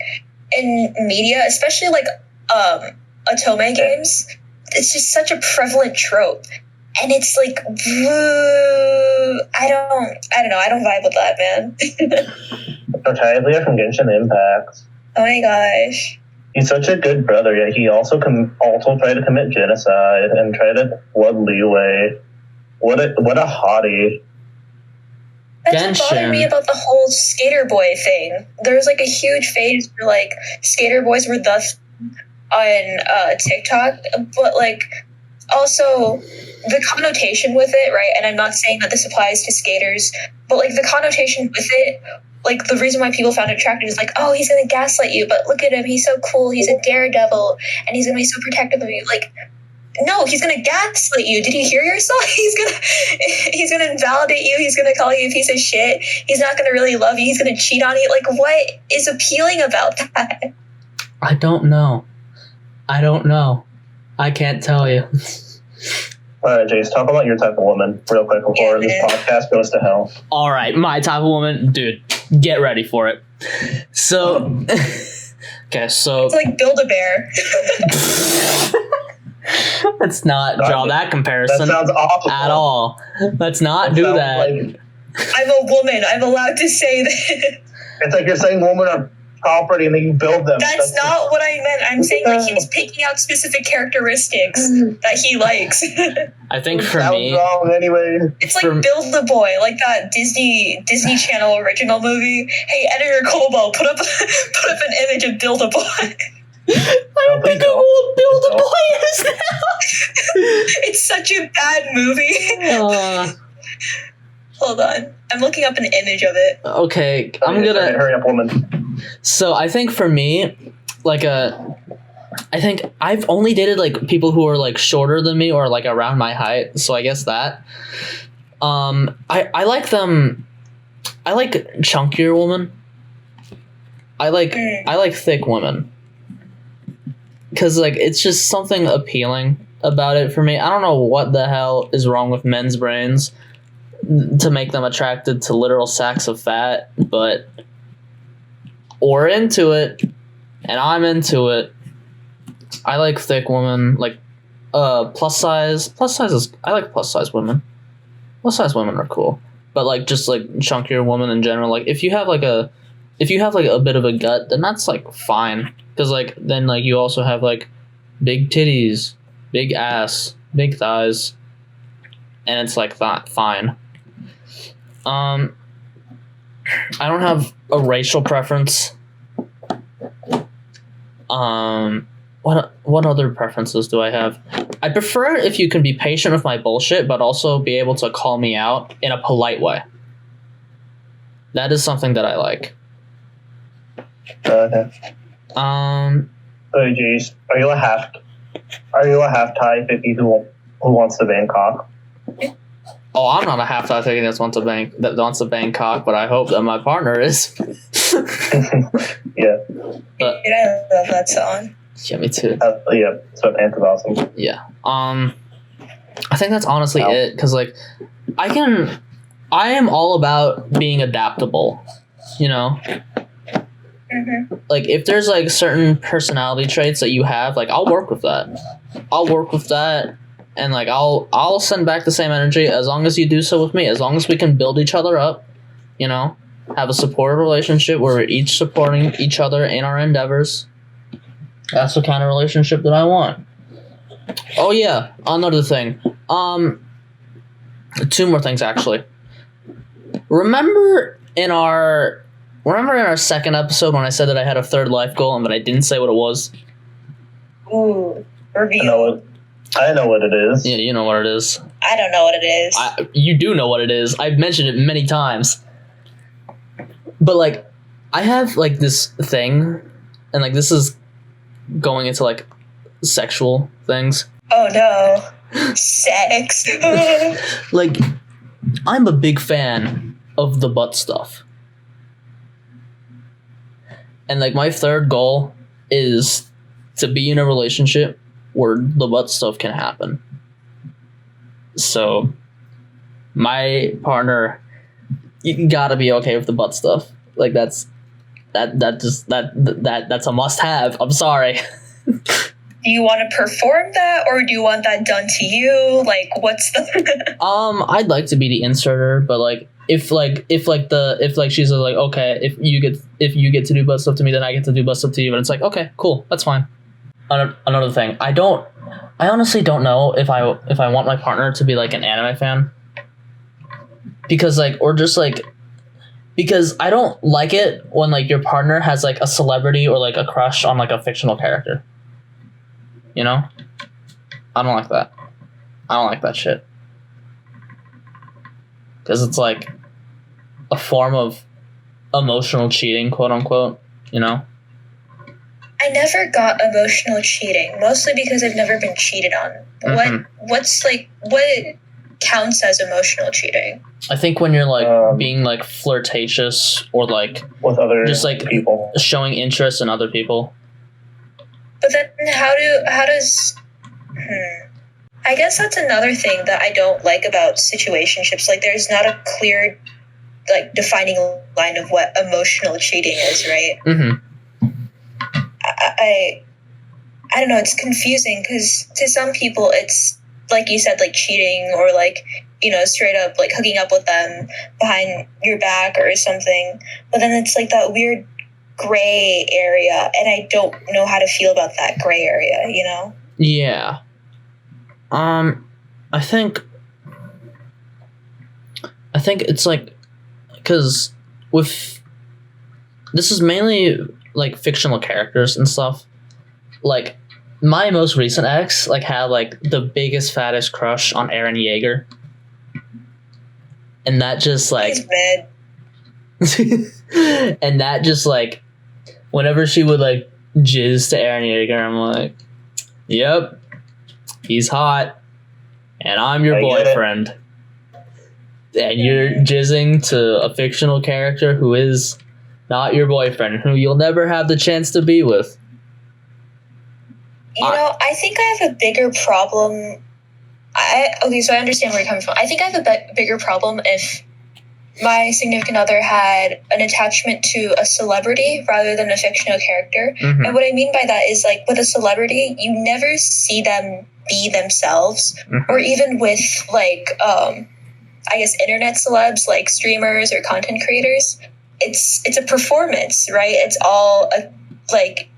in media, especially like otome games, it's just such a prevalent trope, and it's like I don't know, I don't vibe with that, man. Protagonia from Genshin Impact. Oh my gosh, he's such a good brother, yet he also tried to commit genocide and tried to blood leeway. What a hottie. That's what bothered me about the whole skater boy thing. There was like a huge phase where like skater boys were thus on TikTok, but like also the connotation with it, right? And I'm not saying that this applies to skaters, but like the connotation with it, like the reason why people found it attractive is like, oh, he's gonna gaslight you, but look at him, he's so cool, he's a daredevil, and he's gonna be so protective of you. Like, no, he's gonna gaslight you. Did you hear yourself? He's gonna invalidate you. He's gonna call you a piece of shit. He's not gonna really love you. He's gonna cheat on you. Like, what is appealing about that? I don't know. I can't tell you. All right, Jase, talk about your type of woman real quick before this podcast goes to hell. All right, my type of woman, dude, get ready for it. So, okay, so it's like Build-A-Bear. Let's not draw that comparison. That sounds awful at all. Let's not do that. Like, I'm a woman. I'm allowed to say that. It's like you're saying women are property and then you build them. That's not what I meant. I'm saying like he's picking out specific characteristics that he likes. I think for me, wrong anyway. It's like Build-A-Boy, like that Disney Channel original movie. Hey, editor Cobalt, put up an image of Build-A-Boy. I don't think I will build a boy is now. It's such a bad movie. Hold on. I'm looking up an image of it. Okay, I'm gonna... Hurry up, woman. So I think for me, like I think I've only dated like people who are like shorter than me or like around my height, so I guess that. I like them. I like chunkier women. I like thick women. Cause like it's just something appealing about it for me. I don't know what the hell is wrong with men's brains to make them attracted to literal sacks of fat, but we're into it, and I'm into it. I like thick women, like plus size. Plus size is I like plus size women. Plus size women are cool, but like just like chunkier women in general. Like if you have like a bit of a gut, then that's like fine. Because like then like you also have like big titties, big ass, big thighs, and it's like that fine. I don't have a racial preference. What other preferences do I have? I prefer if you can be patient with my bullshit, but also be able to call me out in a polite way. That is something that I like. Okay. So, Jase, are you a half Thai 50 who wants to Bangkok? Oh, I'm not a half Thai thing that wants a Bangkok, but I hope that my partner is. Yeah. But, I love that song. Yeah, me too. Yeah, so Anth's awesome. Yeah. I think that's honestly it, because like I am all about being adaptable, you know. Mm-hmm. Like if there's like certain personality traits that you have, like I'll work with that, and like I'll send back the same energy as long as you do so with me, as long as we can build each other up, you know, have a supportive relationship where we're each supporting each other in our endeavors. That's the kind of relationship that I want. Oh yeah, another thing. Two more things actually. Remember in our second episode when I said that I had a third life goal and that I didn't say what it was? Ooh, reveal. I know what it is. Yeah, you know what it is. I don't know what it is. You do know what it is. I've mentioned it many times. But like, I have like this thing, and like this is going into like sexual things. Oh no. Sex. Like, I'm a big fan of the butt stuff. And like my third goal is to be in a relationship where the butt stuff can happen. So my partner, you gotta be okay with the butt stuff. Like that's a must have. I'm sorry. Do you want to perform that, or do you want that done to you? Like, what's the? I'd like to be the inserter, but like if she's like, okay, if you get to do butt stuff to me, then I get to do butt stuff to you, and it's like, okay, cool, that's fine. Another thing, I honestly don't know if I want my partner to be like an anime fan, because like, or just like, because I don't like it when like your partner has like a celebrity or like a crush on like a fictional character. You know? I don't like that. I don't like that shit. Because it's like a form of emotional cheating, quote unquote, you know? I never got emotional cheating, mostly because I've never been cheated on. Mm-hmm. What counts as emotional cheating? I think when you're like being like flirtatious or like with other just like people, showing interest in other people. But then how does I guess that's another thing that I don't like about situationships. Like there's not a clear like defining line of what emotional cheating is, right? Mm-hmm. I don't know, it's confusing because to some people it's like you said, like cheating or like, you know, straight up like hooking up with them behind your back or something. But then it's like that weird gray area, and I don't know how to feel about that gray area, you know? Yeah. I think it's like, because with this is mainly like fictional characters and stuff. Like my most recent ex like had like the biggest fattest crush on Eren Yeager, and that just like He's mid. and that just like whenever she would like jizz to Aaron Yeager. I'm like, yep, he's hot, and I'm your boyfriend. And you're jizzing to a fictional character who is not your boyfriend, who you'll never have the chance to be with. I think I have a bigger problem. So I understand where you're coming from. I think I have a bigger problem if my significant other had an attachment to a celebrity rather than a fictional character. Mm-hmm. And what I mean by that is, like, with a celebrity, you never see them be themselves. Mm-hmm. Or even with, like, I guess internet celebs, like streamers or content creators, it's a performance, right? It's all like,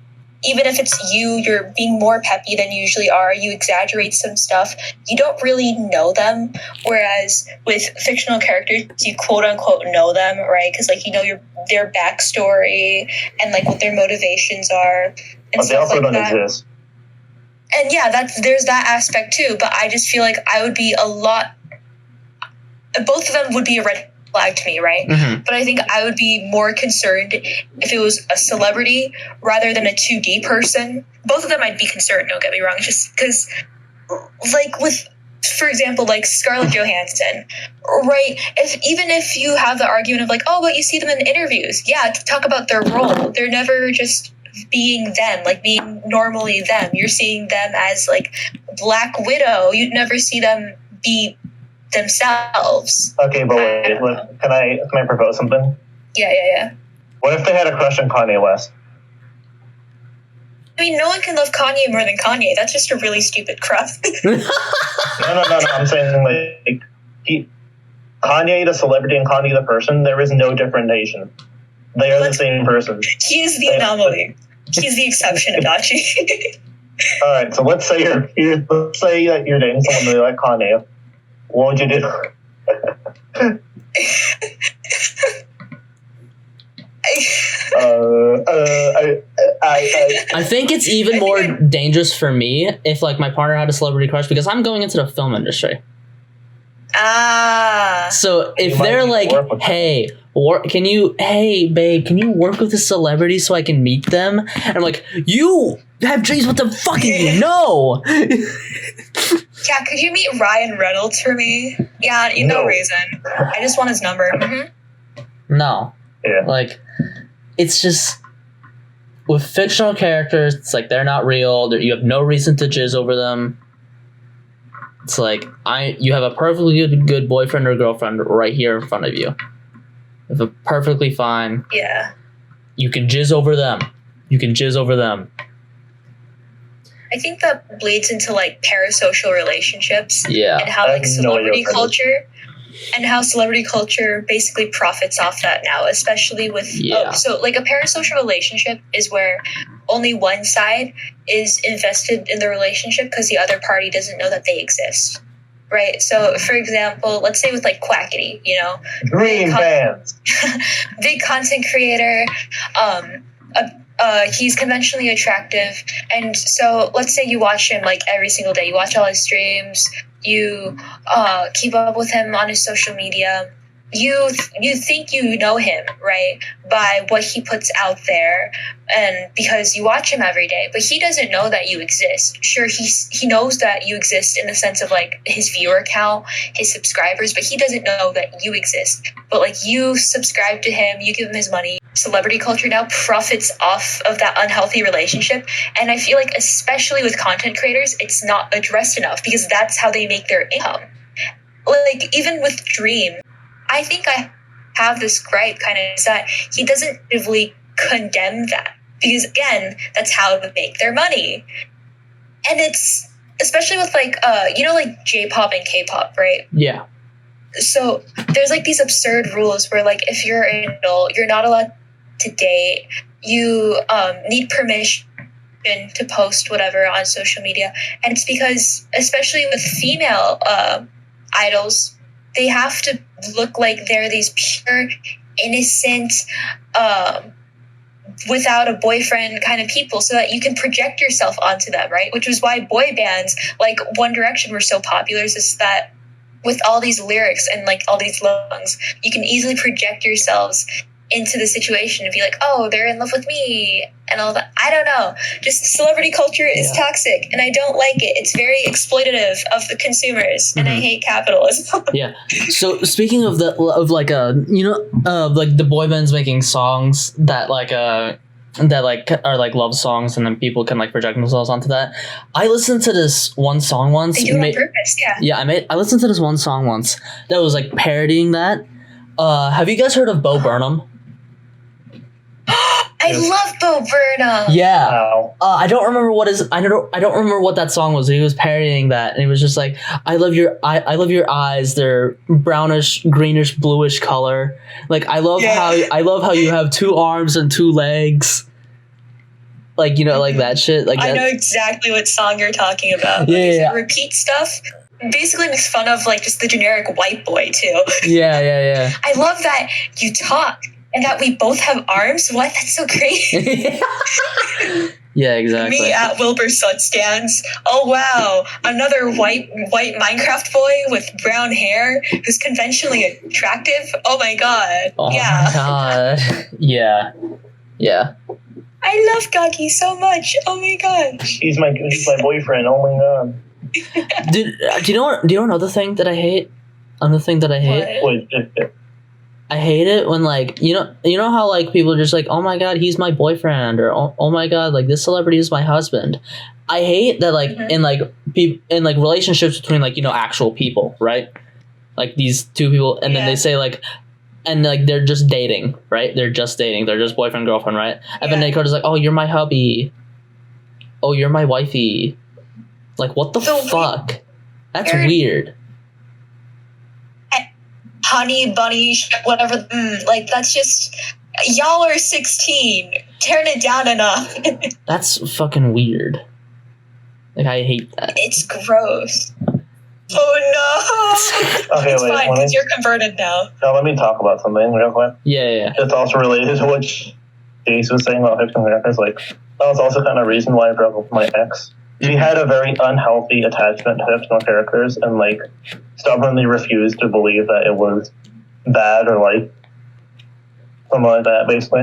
even if it's you're being more peppy than you usually are, you exaggerate some stuff, you don't really know them. Whereas with fictional characters, you quote unquote know them, right? Because, like, you know their backstory and, like, what their motivations are. And but they also don't exist. And yeah, there's that aspect too. But I just feel like I would be both of them would be a red flag to me, right? Mm-hmm. But I think I would be more concerned if it was a celebrity rather than a 2D person. Both of them I'd be concerned, don't get me wrong, just because, like, with, for example, like Scarlett Johansson, right? Even if you have the argument of, like, oh, but you see them in interviews, yeah, to talk about their role, they're never just being them, like being normally them. You're seeing them as, like, Black Widow. You'd never see them be themselves. Okay, but wait, can I propose something? Yeah. What if they had a crush on Kanye West? I mean, no one can love Kanye more than Kanye. That's just a really stupid crush. No. I'm saying, like, Kanye the celebrity and Kanye the person, there is no differentiation. They are the same person. He is the anomaly. He's the exception, Adachi. All right, so let's say that you're dating someone really like Kanye. What would you do? I think it's even more dangerous for me if, like, my partner had a celebrity crush, because I'm going into the film industry. So if they're like, hey, babe, can you work with a celebrity so I can meet them? And I'm like, you have dreams, what the fuck do you know? Yeah, could you meet Ryan Reynolds for me? Yeah, no reason. I just want his number. Mm-hmm. No. Yeah. Like, it's just, with fictional characters, it's like they're not real. You have no reason to jizz over them. It's like, you have a perfectly good boyfriend or girlfriend right here in front of you. If a perfectly fine. Yeah. You can jizz over them. I think that bleeds into, like, parasocial relationships. Yeah. And how, like, celebrity culture basically profits off that now, especially with so, like, a parasocial relationship is where only one side is invested in the relationship because the other party doesn't know that they exist, right? So, for example, let's say with, like, Quackity, Green fans, big content creator, he's conventionally attractive, and so let's say you watch him, like, every single day. You watch all his streams. You keep up with him on his social media. You think you know him, right, by what he puts out there, and because you watch him every day. But he doesn't know that you exist. Sure, he knows that you exist in the sense of, like, his viewer count, his subscribers, but he doesn't know that you exist. But, like, you subscribe to him, you give him his money. Celebrity culture now profits off of that unhealthy relationship, and I feel like, especially with content creators, it's not addressed enough because that's how they make their income. Like, even with Dream, I think I have this gripe kind of is that he doesn't actively condemn that because, again, that's how they make their money. And it's especially with, like, like J-pop and K-pop, right? Yeah. So there's, like, these absurd rules where, like, if you're an adult, you're not allowed to date. You need permission to post whatever on social media. And it's because, especially with female idols, they have to look like they're these pure, innocent, without a boyfriend kind of people, so that you can project yourself onto them, right? Which is why boy bands like One Direction were so popular, is that with all these lyrics and, like, all these songs, you can easily project yourselves into the situation and be like, oh, they're in love with me and all that. I don't know. Just celebrity culture is toxic and I don't like it. It's very exploitative of the consumers and I hate capitalism. Yeah. So speaking of the like the boy bands making songs that like are like love songs and then people can like project themselves onto that. I listened to this one song once. They do it on purpose, yeah. Yeah, I listened to this one song once that was like parodying that. Have you guys heard of Bo Burnham? I love Bo Burnham. Yeah. Wow. I don't remember I don't remember what that song was. He was parodying that, and he was just like, I love your eyes. They're brownish, greenish, bluish color. Like I love how you have 2 arms and 2 legs. Like like that shit. Like I know exactly what song you're talking about. Yeah. Repeat stuff. Basically makes fun of like just the generic white boy too. Yeah. I love that you talk. And that we both have arms? What? That's so great. Yeah, exactly. Me at Wilbur's Sun stands. Oh, wow. Another white Minecraft boy with brown hair who's conventionally attractive? Oh, my God. Oh, yeah. My God. Yeah. I love Gaki so much. Oh, my God. He's my boyfriend. Oh, my God. Dude, do you know another thing that I hate? Another thing that I hate? What? I hate it when like you know how like people are just like, oh my God, he's my boyfriend, or oh my God, like this celebrity is my husband. I hate that like in like relationships between like actual people, right? Like these 2 people, and then they say like, and like they're just dating, right? They're just dating. They're just boyfriend girlfriend, right? And then Nakota's like, oh, you're my hubby. Oh, you're my wifey. Like what the fuck? That's weird. Honey bunny, whatever. Like that's just y'all are 16. Turn it down enough. That's fucking weird. Like I hate that. It's gross. Oh no. Okay, it's wait, fine because you're converted now. No, let me talk about something real quick. Yeah. It's also related to what Jase was saying about fictional characters. Like that was also kind of a reason why I broke up with my ex. She had a very unhealthy attachment to fictional characters and like stubbornly refused to believe that it was bad or like something like that, basically.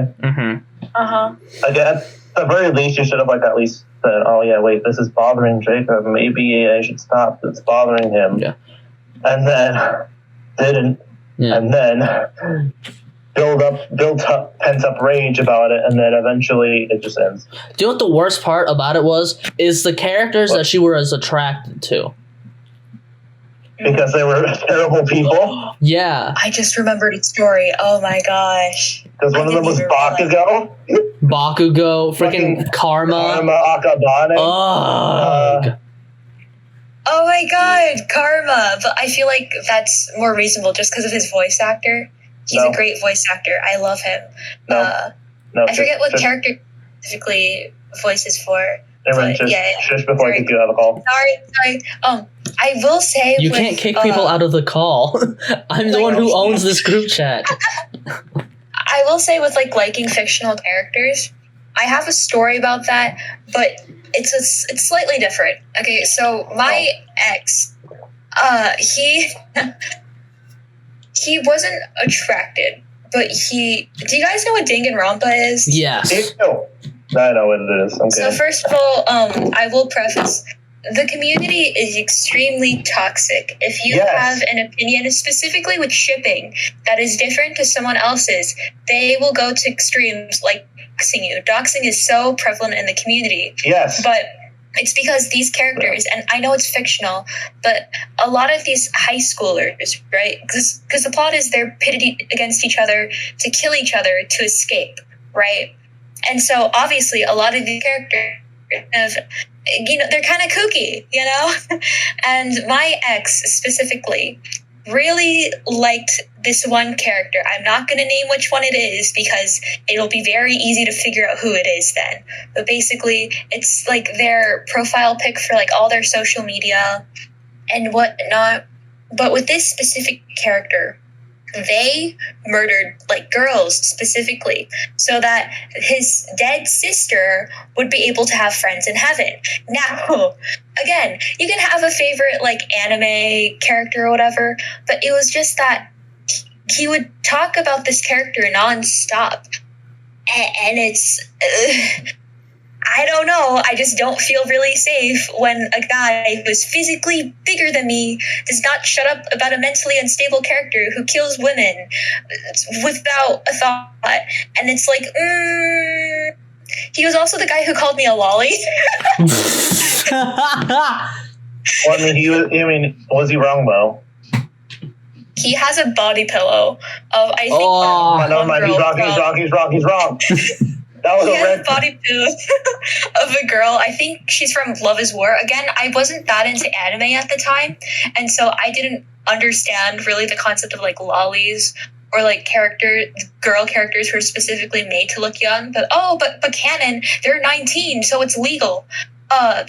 Like at the very least, you should have like at least said, "Oh yeah, wait, this is bothering Jacob. Maybe I should stop. It's bothering him." Yeah. And then didn't. Yeah. And then built up pent up rage about it, and then eventually it just ends. Do you know what the worst part about it is the characters that she was attracted to. Because they were terrible people? Yeah. I just remembered a story. Oh my gosh. Because one of them was Bakugo. Bakugo, freaking Karma. Akabane. Ugh. Oh my God, Karma. But I feel like that's more reasonable just because of his voice actor. He's a great voice actor. I love him. No, I forget what character specifically voices for. Just before I kick you out of the call. Sorry. I will say you can't kick people out of the call. I'm the one who owns this group chat. I will say with like liking fictional characters, I have a story about that, but it's slightly different. Okay, so my ex, he wasn't attracted, but do you guys know what Danganronpa is? Yes. I know what it is. Okay. So first of all, I will preface, the community is extremely toxic. If you have an opinion, specifically with shipping, that is different to someone else's, they will go to extremes like doxing you. Doxing is so prevalent in the community. Yes. But it's because these characters, and I know it's fictional, but a lot of these high schoolers, right? Because the plot is they're pitted against each other to kill each other to escape, right? And so obviously a lot of these characters they're kind of kooky, and my ex specifically really liked this one character. I'm not going to name which one it is because it'll be very easy to figure out who it is then. But basically, it's like their profile pic for like all their social media and whatnot. But with this specific character, they murdered like girls specifically so that his dead sister would be able to have friends in heaven. Now, again, you can have a favorite like anime character or whatever, but it was just that he would talk about this character nonstop, and it's I don't know. I just don't feel really safe when a guy who's physically bigger than me does not shut up about a mentally unstable character who kills women without a thought. And it's like, he was also the guy who called me a lolly. Well, was he wrong though? He has a body pillow of, I think. Never mind. He's wrong. That was he a red has a body pillow of a girl. I think she's from Love is War. Again, I wasn't that into anime at the time, and so I didn't understand really the concept of like lollies or like girl characters who are specifically made to look young. But canon, they're 19, so it's legal.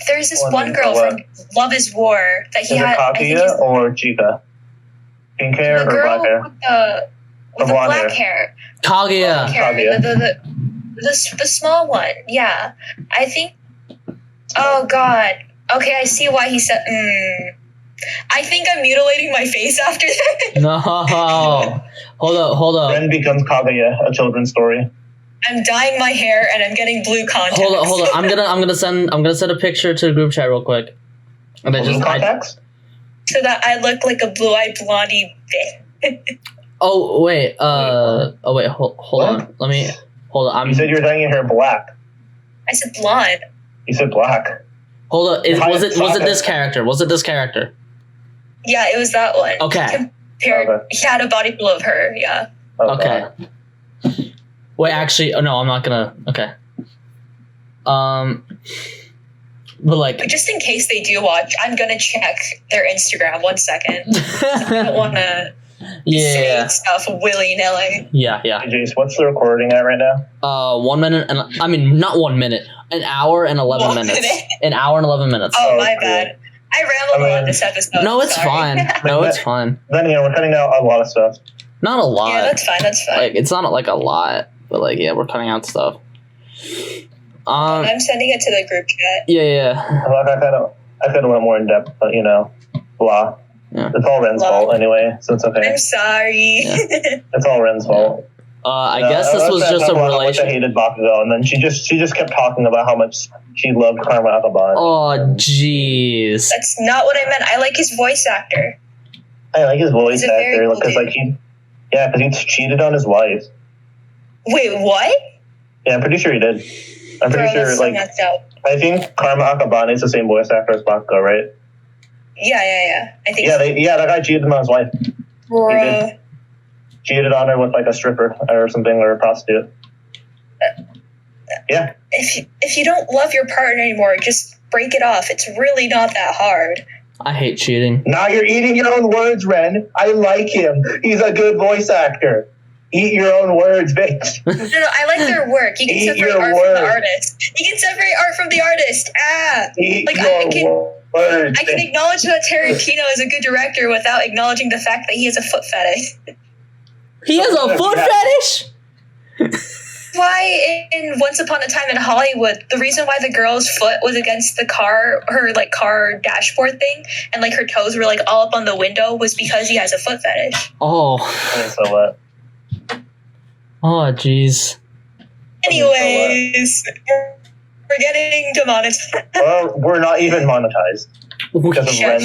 There's this one girl from Love is War that he had. Kaguya or Chica? Pink hair or black hair? With the black hair. Kaguya. The small one, yeah. I think. Oh God. Okay, I see why he said. I think I'm mutilating my face after that. No. Hold up. Then becomes Kaguya, a children's story. I'm dyeing my hair and I'm getting blue contacts. Hold up. I'm gonna send a picture to the group chat real quick. And then blue contacts? So that I look like a blue-eyed blondie bitch. Oh wait. Hold on. Let me. Hold on. You said you were dyeing your hair black. I said blonde. You said black. Hold on. Was it this character? Was it this character? Yeah, it was that one. Okay. He had a body full of her. Yeah. Okay. Wait, actually, no, I'm not gonna. Okay. But like, just in case they do watch, I'm gonna check their Instagram 1 second. I don't want to. Yeah. Say stuff willy-nilly. Yeah. Hey, Jase, what's the recording at right now? 1 minute and not 1 minute. An hour and 11 minutes. An hour and 11 minutes. Oh, my bad. I rambled a lot this episode. No, it's fine. No, it's fine. Then we're cutting out a lot of stuff. Not a lot. Yeah, that's fine. Like, it's not like a lot, but like, yeah, we're cutting out stuff. I'm sending it to the group chat. Yeah. I could have went more in depth, but blah. Yeah. It's all Ren's fault anyway, so it's okay. I'm sorry. Yeah. It's all Ren's fault. I guess this was just a relationship. I hated Bakugo, and then she just kept talking about how much she loved Karma Akaban. Oh, jeez. That's not what I meant. I like his voice actor. I like his voice actor because he cheated on his wife. Wait, what? Yeah, I'm pretty sure he did. I'm pretty sure I think Karma Akabane is the same voice actor as Bakugo, right? Yeah. I think. Yeah, that guy cheated on his wife. Bro. He did. Cheated on her with like a stripper or something, or a prostitute. Yeah. If you don't love your partner anymore, just break it off. It's really not that hard. I hate cheating. Now you're eating your own words, Ren. I like him. He's a good voice actor. Eat your own words, bitch. No, I like their work. You can separate art from the artist. You can separate art from the artist. I can acknowledge that Tarantino is a good director without acknowledging the fact that he has a foot fetish. He has a foot fetish? Why in Once Upon a Time in Hollywood, the reason why the girl's foot was against the car, her like car dashboard thing, and like her toes were like all up on the window was because he has a foot fetish. Oh. So what? Oh, jeez. Anyways, we're getting demonetized. Well, we're not even monetized because of Ren.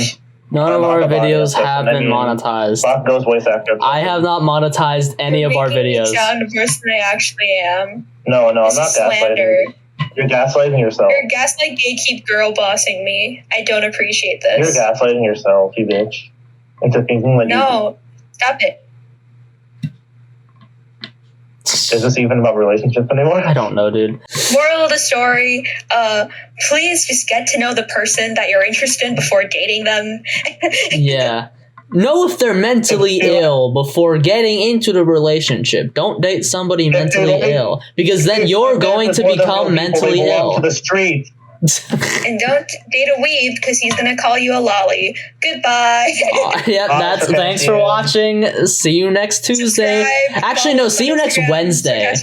None of our videos have been monetized. Bakugo's voice actor. I have not monetized any of our videos. Sound worse than I actually am. No, I'm not gaslighting. You're gaslighting yourself. You're gaslight gatekeep girl bossing me. I don't appreciate this. You're gaslighting yourself, you bitch. Into thinking like stop it. Is this even about relationships anymore? I don't know, dude. Moral of the story, please just get to know the person that you're interested in before dating them. Yeah. Know if they're mentally ill before getting into the relationship. Don't date somebody mentally ill, because then you're going to become mentally ill. To the street. And don't date a weeb because he's gonna call you a lolly. Goodbye. Thanks for watching. See you next Tuesday. Actually, no. See you next Wednesday.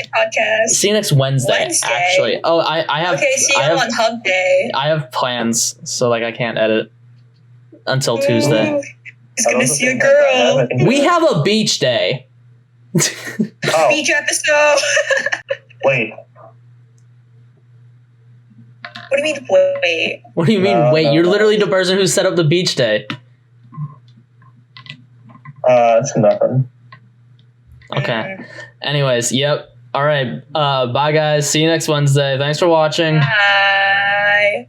See you next Wednesday. Actually, I have. Okay, see you on Hub Day. I have plans, so like I can't edit until Tuesday. He's gonna see a girl. We have a beach day. Oh, Beach episode. wait. What do you mean, wait? What do you mean, No, wait? no, You're no. literally the person who set up the beach day. It's nothing. Okay. Anyways, yep. All right. Bye, guys. See you next Wednesday. Thanks for watching. Bye.